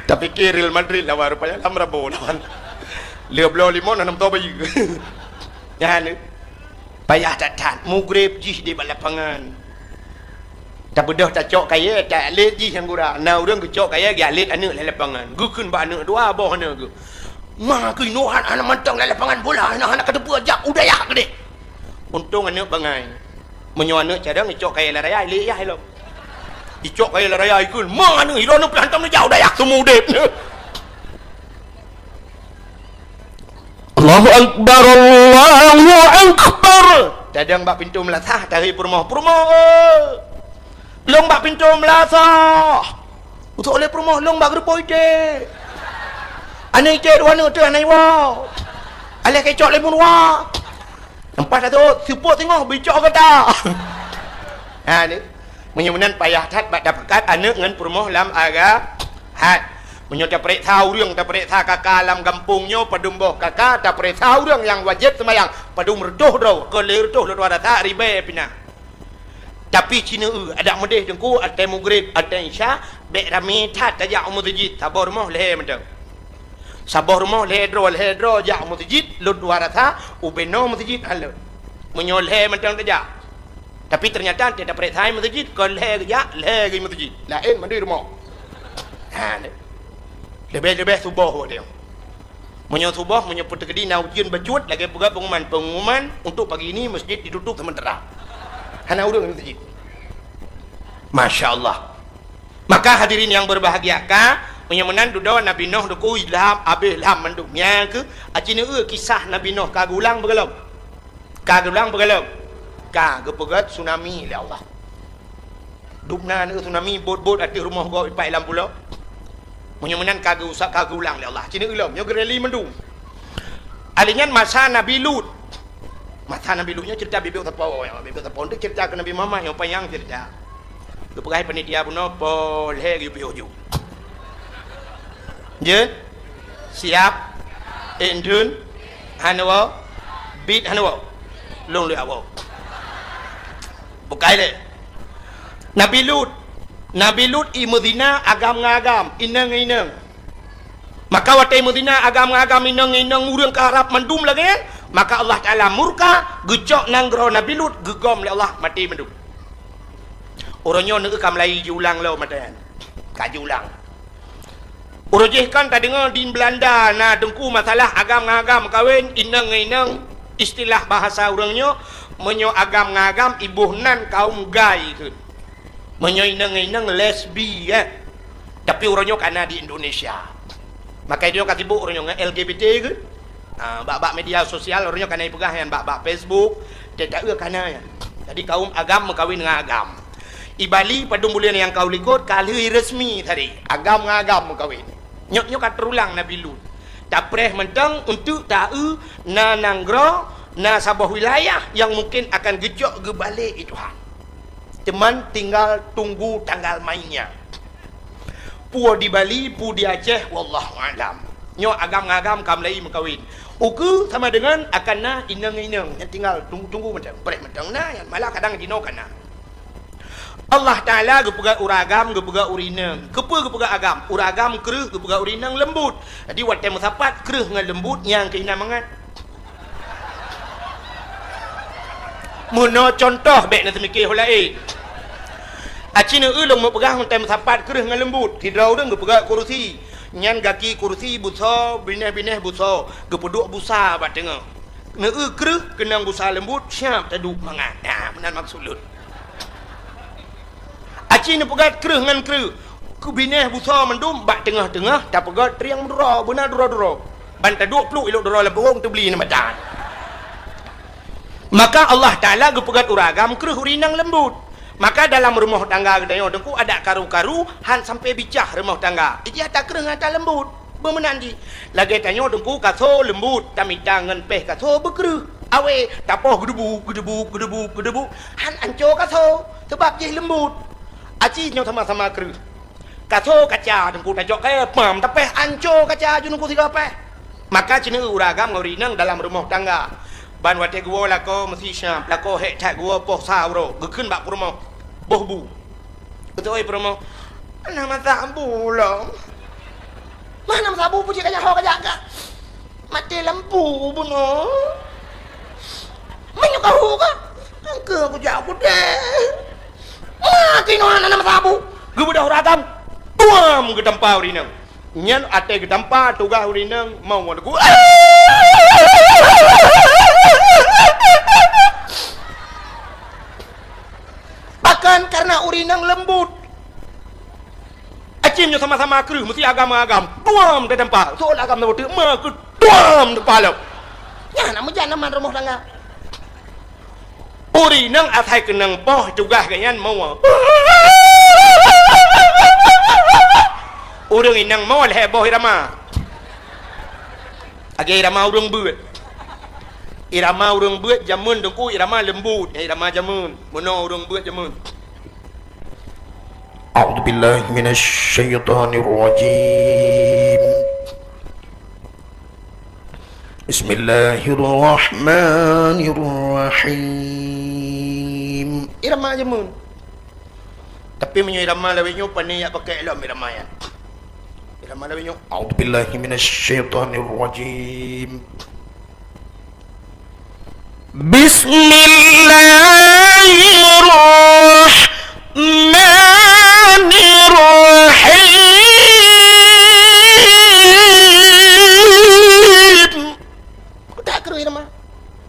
tapi Real Madrid lawan rupanya Lam Rabo lawan Lioblo limon enam to bayi ya anu payah tak mugrib jih di balapangan tak bedah tak cok kaya tak alit ji yang gura na urang ke cok kaya gi alit anu le lapangan gukeun ba anu dua boh anu gu Ma ke inuhan anak mantang dalam lapangan bola anak-anak kata ajak udaya gede. Untung anak bangai. Menyo anak cadang dicok kaya laraya ile ya hello. Dicok kaya laraya ikul. Ma anak hiro nak pelantam ni jauh dayak semua udep. Allahu Akbar, Allahu Akbar. Dadang bak pintu melasah dari perumah. Long bak pintu melasah. Untuk oleh perumah long bak gerpo ide. Anai ide dua tu anai wa. Alih kecok lemon wa. Nampak tu support tengok bicok kata. Ha ni. Menyemenan payah tat bak dapat anak dengan perumah lam aga hat. Menyo tak perek tahuរឿងtak perekថា kakak dalam kampungnya padum boh kakak tak perek tahuរឿងyang wajib sembahyang padum reduh dah ke reduh lu ada tak ribe pina tapi Cina ada medeh dengku ada maghrib ada isya be rami tat tajak masjid sabar rumah leh mendang sabar rumah leh dro jak masjid lu ada tak ubeno masjid halo menyo leh mendang tajak tapi ternyata tidak perek thai masjid ke leh jak leh ke masjid lain mandi rumah ha lebih subuh dia. Menyo subuh menyo putegedi na ujian bacut lagi pengumuman untuk pagi ini masjid ditutup sementara. Hana urang masjid. Masya-Allah. Maka hadirin yang berbahagia ka menyemenan dudawan Nabi Nuh deku ilham abih ilham mendumnya ke acina kisah Nabi Nuh kagulang begelom. Kagulang begelom. Kagepegat tsunami ya Allah. Dupna tsunami bot-bot ati rumah gua ipai lam pulau. Menyemenan kagak usah kagak ulang ya Allah. Cina ulam, yang gereli mendung. Alingan masa Nabi Lut. Masa Nabi Lutnya cerita bibir tapau, ya bibir tapau itu cerita ke Nabi Muhammad yang panjang cerita. Kepegai panitia pun apa leh bibir je. Siap. Endun. Hanwa. Bit hanwa. Long le awak. Bukai deh. Nabi Lut i Medina agam-agam inang. Maka watai Medina agam-agam inang urang ke Arab mandum lagi kan? Maka Allah Taala murka gecok nanggro Nabi Lut gegom oleh Allah mati mandum. Orangnya nak kam lai ulang lo matan. Kaji ulang. Urujih kan tak dengar di Belanda na dengku masalah agam-agam kawin inang istilah bahasa orangnya menyo agam-agam ibuhnan kaum gai ke. Menyoinang lesbi ya. Tapi orangnya kena di Indonesia. Maka dia kata ibu orangnya LGBT ke. Bak-bak media sosial orangnya kena pegahan bak-bak Facebook. Dia tak kena ya. Jadi kaum agam mengkawin dengan agam. I Bali pada bulan yang kau likut kali resmi tadi. Agam dengan agam mengkawin. Nyok kat terulang Nabi Lut. Tak preh mentang untuk tahu na nanggro na sabah wilayah yang mungkin akan gejok ke balik itu hang. Teman tinggal tunggu tanggal mainnya. Pu di Bali, pu di Aceh, wallahu alam. Nyo agam-agam kamlai mengkawin. Uku sama dengan akan na inang yang tinggal tunggu macam brek macam na yang malah kadang dino kana. Allah Taala gepuga uragam gepuga urinang. Gepuga agam, uragam kreuh gepuga urinang lembut. Jadi watai musapat kreuh dengan lembut yang keina mangat. Muno contoh baik nak semikir holain. Acina ulung mau pegang tem sapat kereh dengan lembut. Hidrau dah pegang kursi. Nyan gaki kursi busa, bineh busa. Gepeduk busa bat tengah. Nak kereh kenang busa lembut siap taduk mangat. Nah, benar maksud lut. Acina pegang kereh dengan kereh. Ku bineh busa mendum bat tengah-tengah tak pegang triang dura, benar dura. Ban taduk peluk elok dura lebong tu beli nama dah. Maka Allah Ta'ala gepegat uragam kereh urinang lembut. Maka dalam rumah tangga kita dengku ada karu-karu han sampai bicah rumah tangga. Dia tak kereh ngata lembut. Bermenandi. Lagi tanya dengku kaso lembut. Tapi tangan peh kaso berkereh. Awe tapoh gedebu. Han ancur kaso. Sebab dia lembut. Aci nyo sama-sama kereh. Kaso kaca dengku tajok kaya pam. Tapi ancur kaca junungku tiga peh. Maka cina uragam ngurinang dalam rumah tangga. Ban wate gua lako mesti syam lako hek tak gua poh sauro gekun bak promo boh bu betul ai promo nama sabu lo mana sabu puji kaya ho kaya ka mati lampu buno menyo ka ho ka ke aku jauh deh kino nama sabu gua dah ragam tuam ke tempau rinang nyan ate gedampa tugas urinang mau aku bahkan karena urinang lembut acimnya sama-sama kru mesti agama-agam tuam de dampa soal agam na botu ma ku tuam de palo ya nama jangan man rumah tangga urinang atai kenang boh tugas ganyan mau urang inang mau le boh irama age irama urang buat irama urang buat jamun dengku irama lembut irama jamun mono urang buat jamun A'udzu billahi minasy syaithanir rajim Bismillahirrahmanirrahim irama jamun tapi menyo irama lawinyo pani ya pakai elok irama ya irama lawinyo a'udzu billahi minasy syaithanir rajim Bismillahirrahmanirrahim tak kru irama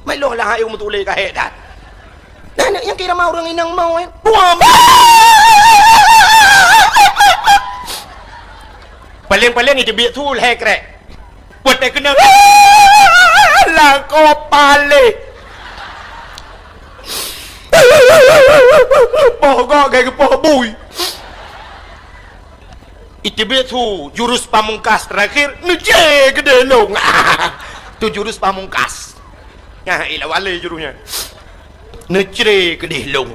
mai lo lah ayo mutule ka hedat dan yang kira mau orang inang mau buam paling itu biak tu leh krek buat tak kena lah kau pale pohon kayak pohon bui itu biak tu jurus pamungkas terakhir nece gede long tu jurus pamungkas ya ilah wale jurusnya nece gede long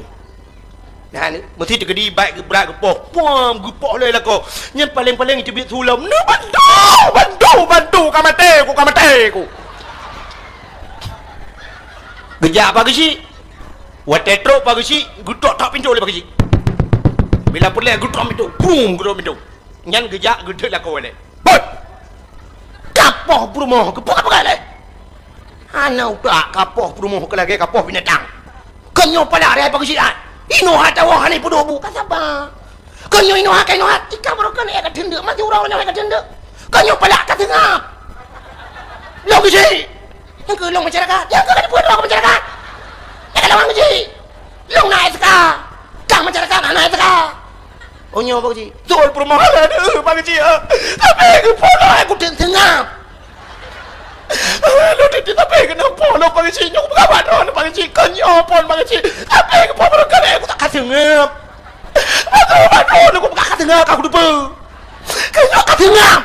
nah ni mesti tergedi baik ke berat ke poh puam gepok le lah kau yang paling itu biak sulam no bantu kamate ku gejak pagi si watetro pagi si gutok tak pintu le pagi si bila pun le gutok pintu boom gutok pintu nyan gejak gede lah kau le boy kapoh perumoh gepok apa le ana udah kapoh perumoh ke lagi kapoh binatang kenyo pada hari pagi si ino hata wah ni pudobu kasaba kanyo ino haka ino hati kabarokan eka tende mati urang eka tende kanyo pala ka tengah lo gisi yang ke long masyarakat yang ke kan pudo masyarakat yang ke long gisi long na eska kang masyarakat na eska onyo apa gisi tol permohonan pagi gisi tapi ke pudo aku tengah lo titi tapi kenapa lo pagi si nyok kawan pagi si kanyo pon pagi si tapi kenapa lo kan aku tak kasih ngap aku aku tak kasih ngap aku lupa kanyo kasih ngap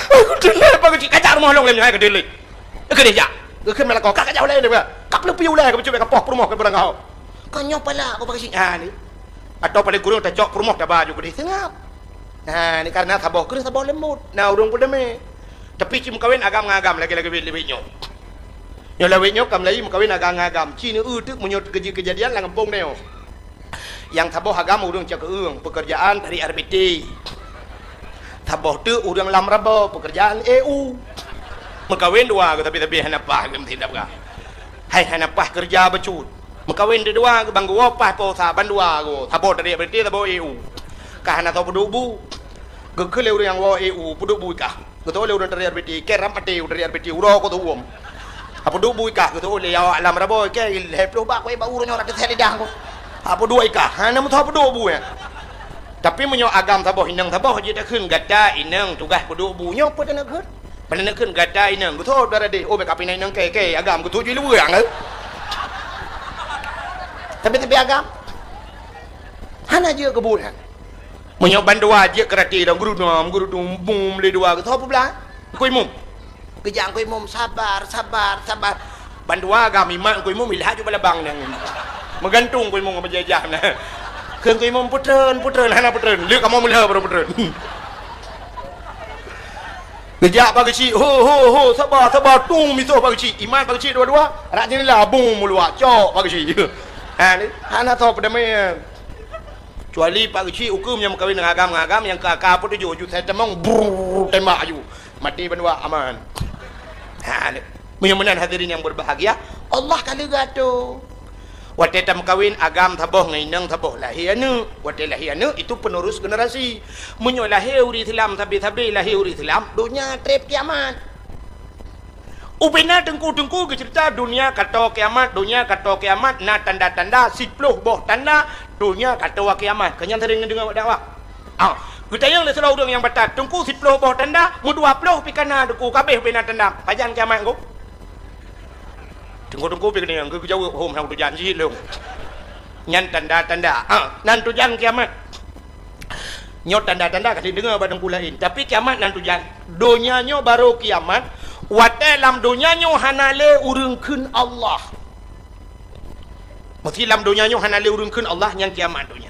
aku delay pagi si kacar rumah long lemnya aku delay aku dia aku malah kau kakak jauh leh dia kap lu piu leh aku cuba kapok rumah ke barang kau kanyo pala aku pagi si ni atau pada guru tak jok rumah tak baju aku dia ngap nah, ini karena taboh keris taboh lembut. Nah, urung pun demi. Tapi cim kawin agam-agam lagi-lagi lebih nyok. Nyok lebih nyok kam lagi kawin agam-agam. Cina utuk menyot kejadian lah ngempong neo. Yang taboh agam urung cak keung pekerjaan dari RBT. Taboh tu urung lam rabo pekerjaan EU. Mengkawin dua tapi hanapah gem tidak ka. Hai hanapah kerja becut. Mengkawin dua bang gua pah po saban dua go. Taboh dari RBT taboh EU. Kahana tahu pedubu, gak lewat yang wah EU pedubu kah? Gak tahu lewat dari RBT, keram pati dari RBT, urang kau tahu apa pedubu kah? Gak tahu lewat alam rabo, kayak leplo bak, kau baru nyorak di lidah kau. Apa dua kah? Hana mau tahu pedubu ya. Tapi menyo agam taboh inang taboh je tak kun gata inang tugas pedubu nyo pada nak kun. Pada nak kun gata inang, gak tahu darah deh. Oh backup inang kayak agam, gak tahu je luar yang. Tapi agam, hana je kebulan. Menyok bandua je kerati dan guru bum le dua ke apa belah koi mum kejang koi mum sabar bandua kami mak koi mum ilah ju bala bang nang menggantung koi mum berjajah nah keung koi mum putren hana putren le kamu melihat baru putren kejak pagi si ho sabar tung miso pagi si iman pagi si dua rak ni lah bum luak cok pagi si ha ni hana tahu pada mai kecuali Pak Kecik hukum yang berkahwin dengan agam yang kakak pun tujuh saya temang tembak aju mati berdua aman. Menyamanan hadirin yang berbahagia Allah kali gato Wate tam kawin agam taboh ngai nang taboh lahir anu. Wate lahir anu itu penerus generasi. Munyo lahir uri Islam tabi lahir uri Islam dunia trip kiamat. Ubina dengku ke cerita dunia kata kiamat na tanda-tanda 10 boh tanda dunia kata kiamat. Kanyang sering dengar dakwah. Kita yang le selau yang batat tengku 10 boh tanda mu 20 pikana deku kabeh bina tanda pajan kiamat ku. Tengku pikir yang ku jauh hom hang tu janji long. Nyan tanda-tanda. Nan tu jan kiamat. Nyot tanda-tanda kasi dengar badang lain. Tapi kiamat nan tu jan. Dunia nyo baru kiamat. Wate lam dunia nyo hanale urungkeun Allah. Mesti lam dunia nyo hanale urungkeun Allah yang kiamat dunia.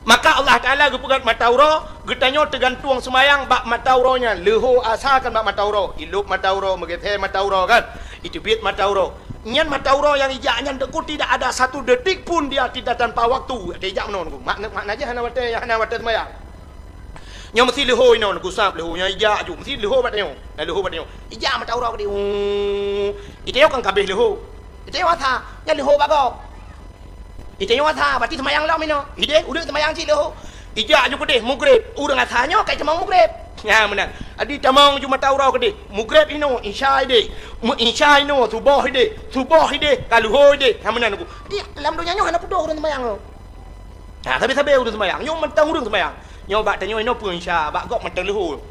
Maka Allah Taala gepegat matauro, getanyo tergantung semayang bak matauronya. Leho asalkan bak matauro, ilup matauro, megethe matauro kan. Itu bit matauro. Nyan matauro yang ijaknya deku tidak ada 1 detik pun dia tidak tanpa waktu. Ada ijak menon ku. Makna aja hana wate semayang. Nyo mesti leho inon ku sap leho nya ijak ju mesti leho bat nyo. Leho bat nyo. Ijak matauro ku di. Ite yo kan kabeh leho. Ite yo tha, nya leho bagok. Ite yo tha berarti semayang lah mino. Ide udah semayang ci leho. Ijak ju kedeh mugrib. Urang athanyo kai cemang mugrib. Ya menang. Adi tamang ju matauro kedeh. Mugrib ino isya ide. Mu isya ino subuh ide. Subuh ide kaluho ide. Ha menang ku. Di dalam dunia nyo hana pudo urang semayang. Ha sabe urang semayang. Nyo mentang urang semayang. Nyo bak tanyo ino pun isya, bak gok mentang leho.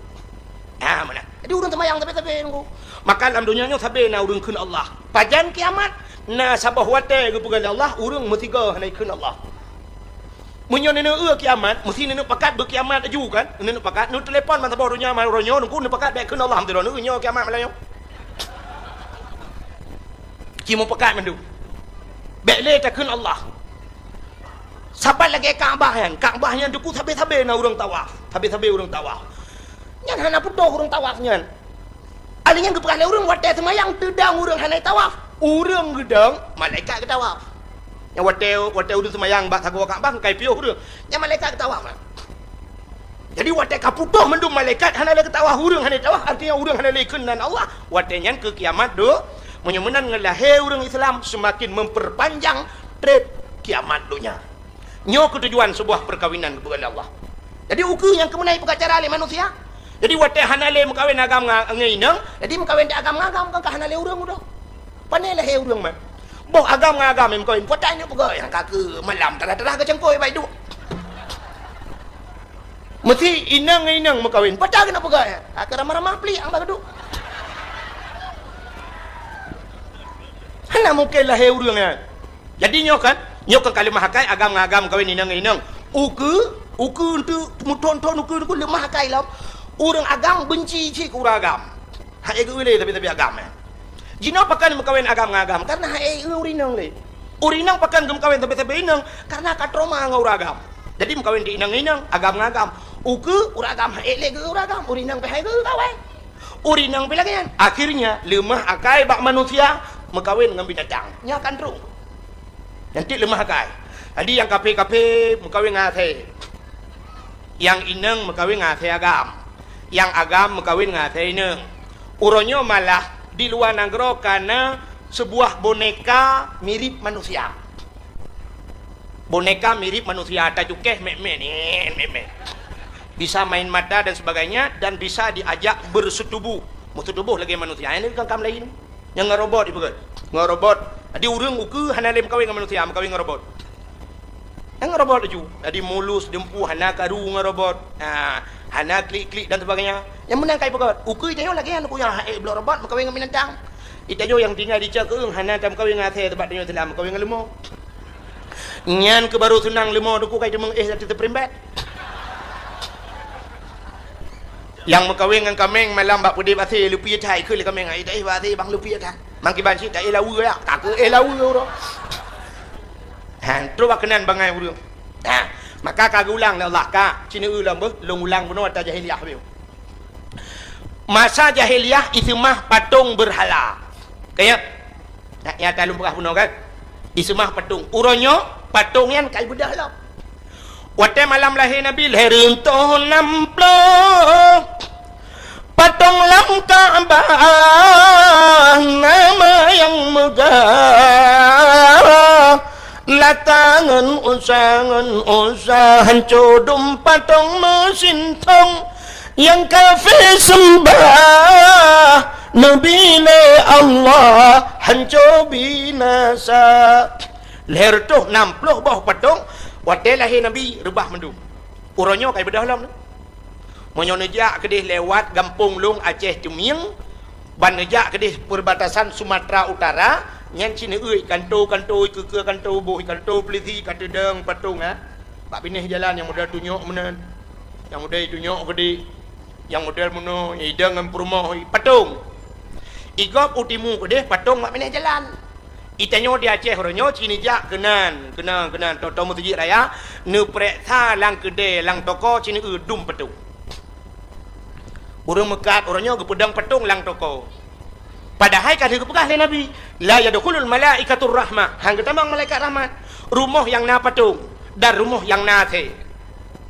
Ha menang. Adi urang semayang sabe ku. Maka dalam dunia nyo sabe na urang keun Allah. Pajan kiamat na sabah wate kepugan Allah urang mesti ke hanaikeun Allah. Munyo nene kiamat mesti nene pakat berkiamat aju kan. Nene pakat nu telefon man sabah dunia man ronyo nu nene pakat baik keun Allah alhamdulillah nu nyo kiamat malanyo. Ki mo pakat mandu. Baik le ta keun Allah. Sabat lagi Kaabah yang Kaabah yang duku sabe-sabe na urang tawaf. Sabe-sabe urang tawaf. Nyan hana pudo urang tawaf nyan. Alinya gepekan urang wate semayang tedang urang hanai tawaf. Urang gedang malaikat ke tawaf. Yang wate urang semayang bak sago Kaabah kai piuh urang. Yang malaikat ke tawaf. Jadi wate kaputuh mendum malaikat hana le ke tawaf urang hana tawaf artinya urang hana le keunan Allah. Wate nyan ke kiamat do menyemenan ngelahe urang Islam semakin memperpanjang trip kiamat dunia. Nyo ketujuan sebuah perkawinan kepada Allah. Jadi uku yang kemenai pengacara le manusia. Jadi wate hana le mekawin agam ngainang, jadi mekawin agam ngagam kan hana le urang udah. Panai lah urang mah. Boh agam ngagam em koin potanya pegah yang kake malam terah-terah ke cengkoi baik duk. Mesti inang mekawin potah kena pegah ya. Kake ramah-ramah peli ang bageduk. Hana mungkin lah urang ya. Jadi nyo kan kalimah hakai agam ngagam kawin inang. Uku untuk muton-ton uku lemah hakai lam. Urang agam benci cik urang agam. Hai egu le tapi agam ya. Jino pakan mekawin agam ngagam karena hai urinang le. Urinang pakan mekawin tapi inang karena katroma ngau ragam. Jadi mekawin di inang agam ngagam. Uku uragam hai le ge uragam urinang pe hai ge kawin. Urinang pe lagi kan. Akhirnya lemah akai bak manusia mekawin dengan binatang. Nya kandrung. Nanti lemah akai. Jadi yang kape mekawin ngate. Yang inang mekawin ngate agam. Yang agam mekawin ngate inang. Uronyo malah di luar negara karena sebuah boneka mirip manusia. Boneka mirip manusia, tajukeh meme. Bisa main mata dan sebagainya dan bisa diajak bersetubuh. Bersetubuh lagi manusia. Ini kan kam lain. Yang ngerobot ibu kan. Ngerobot. Jadi urang uku hana lem kawin dengan manusia, kawin ngerobot. Yang ngerobot tu. Jadi mulus dempu hana karu ngerobot. Hana klik dan sebagainya. Yang menang kai pegawai. Uku itayo lagi yang aku yang belum robot mekawin dengan binatang. Itayo yang tinggal di Cakeung hana tam kawin ngate tempat dia Islam kawin dengan lemah. Nyan ke baru senang lemah duku kai demeng satu terprimbat. Yang mekawin dengan kameng malam bak pudi basi lupi cai ke le kameng ai dai basi bang lupi kan. Mangki banci tak elawu ya. Tak ke elawu ro. Terus kenan bangai urang. Maka kagak ulang Allah ka cina ulang ulang benar ta jahiliyah biu. Masa jahiliyah itu mah patung berhala. Kayak ya talum pernah puno kan. Itu mah patung. Uronyo patung yang kai bedah lah. Wate malam lahir Nabi lahir untuk namplo. Patung lam Ka'bah nama yang megah. hancur patung mesin tong yang kafir sembah Nabi Allah hancur binasa. Leher tu 60 bawah patung waktu lahir Nabi rebah mendu. Uronyo kai bedah lam. Monyo nejak kedih lewat Gampung Lung Aceh Tumieng, ban nejak kedih perbatasan Sumatera Utara, nyan cina euy kanto-kanto ke kanto boh kanto peliti kata deng patung ha. Pak pinih jalan yang modal tunjuk menen. Yang modal tunjuk kedih. Yang modal mono idang ngam rumah patung. Igop utimu kedih patung mak pinih jalan. Itanyo di Aceh oronyo cini jak kenan toto mutiji raya ne prek tha lang kedai lang toko cini dum patung. Burung mekat oronyo gepedang patung lang toko. Padahal kan dia pegah le Nabi, la yadkhulul malaikatur rahmah. Hang ketamang malaikat rahmat. Rumah yang na patung dan rumah yang na the.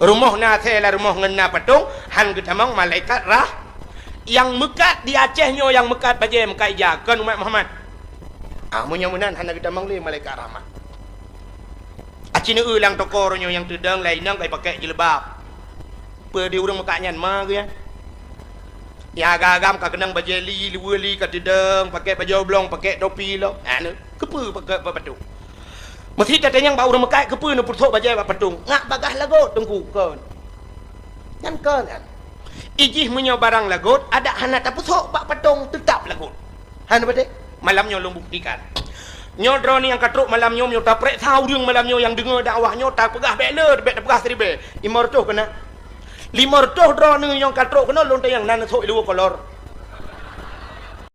Rumah na the la rumah ngena patung, hang ketamang malaikat rah. Yang mekat di Aceh nyo yang mekat baje mekat jakan umat Muhammad. Munyamunan hana kita mangli malaikat rahmat. Acina lang toko ronyo yang tedang lain nang kai pakai jilbab. Pe di urang makaknyan ma ke ya. Ya agam ka kenang bajeli liweli ka tedang pakai baju oblong pakai topi lo. Anu kepe pakai patung. Mesti tata yang bau urang makai kepe nu puthok bajai patung. Ngak bagah lagot tengku kon. Nyan kon kan. Ijih munyo barang lagot ada hana ta puthok bak patung tetap lagot. Hana bade malamnya long buktikan. Nyo drone yang katruk malamnya nyo ta prek tahuរឿងmalamnya yang dengar dakwahnya ta pegah beler bet pegah seribe. 500 kena. 500 drone yang katruk kena lonte yang nan thoi lu kolor.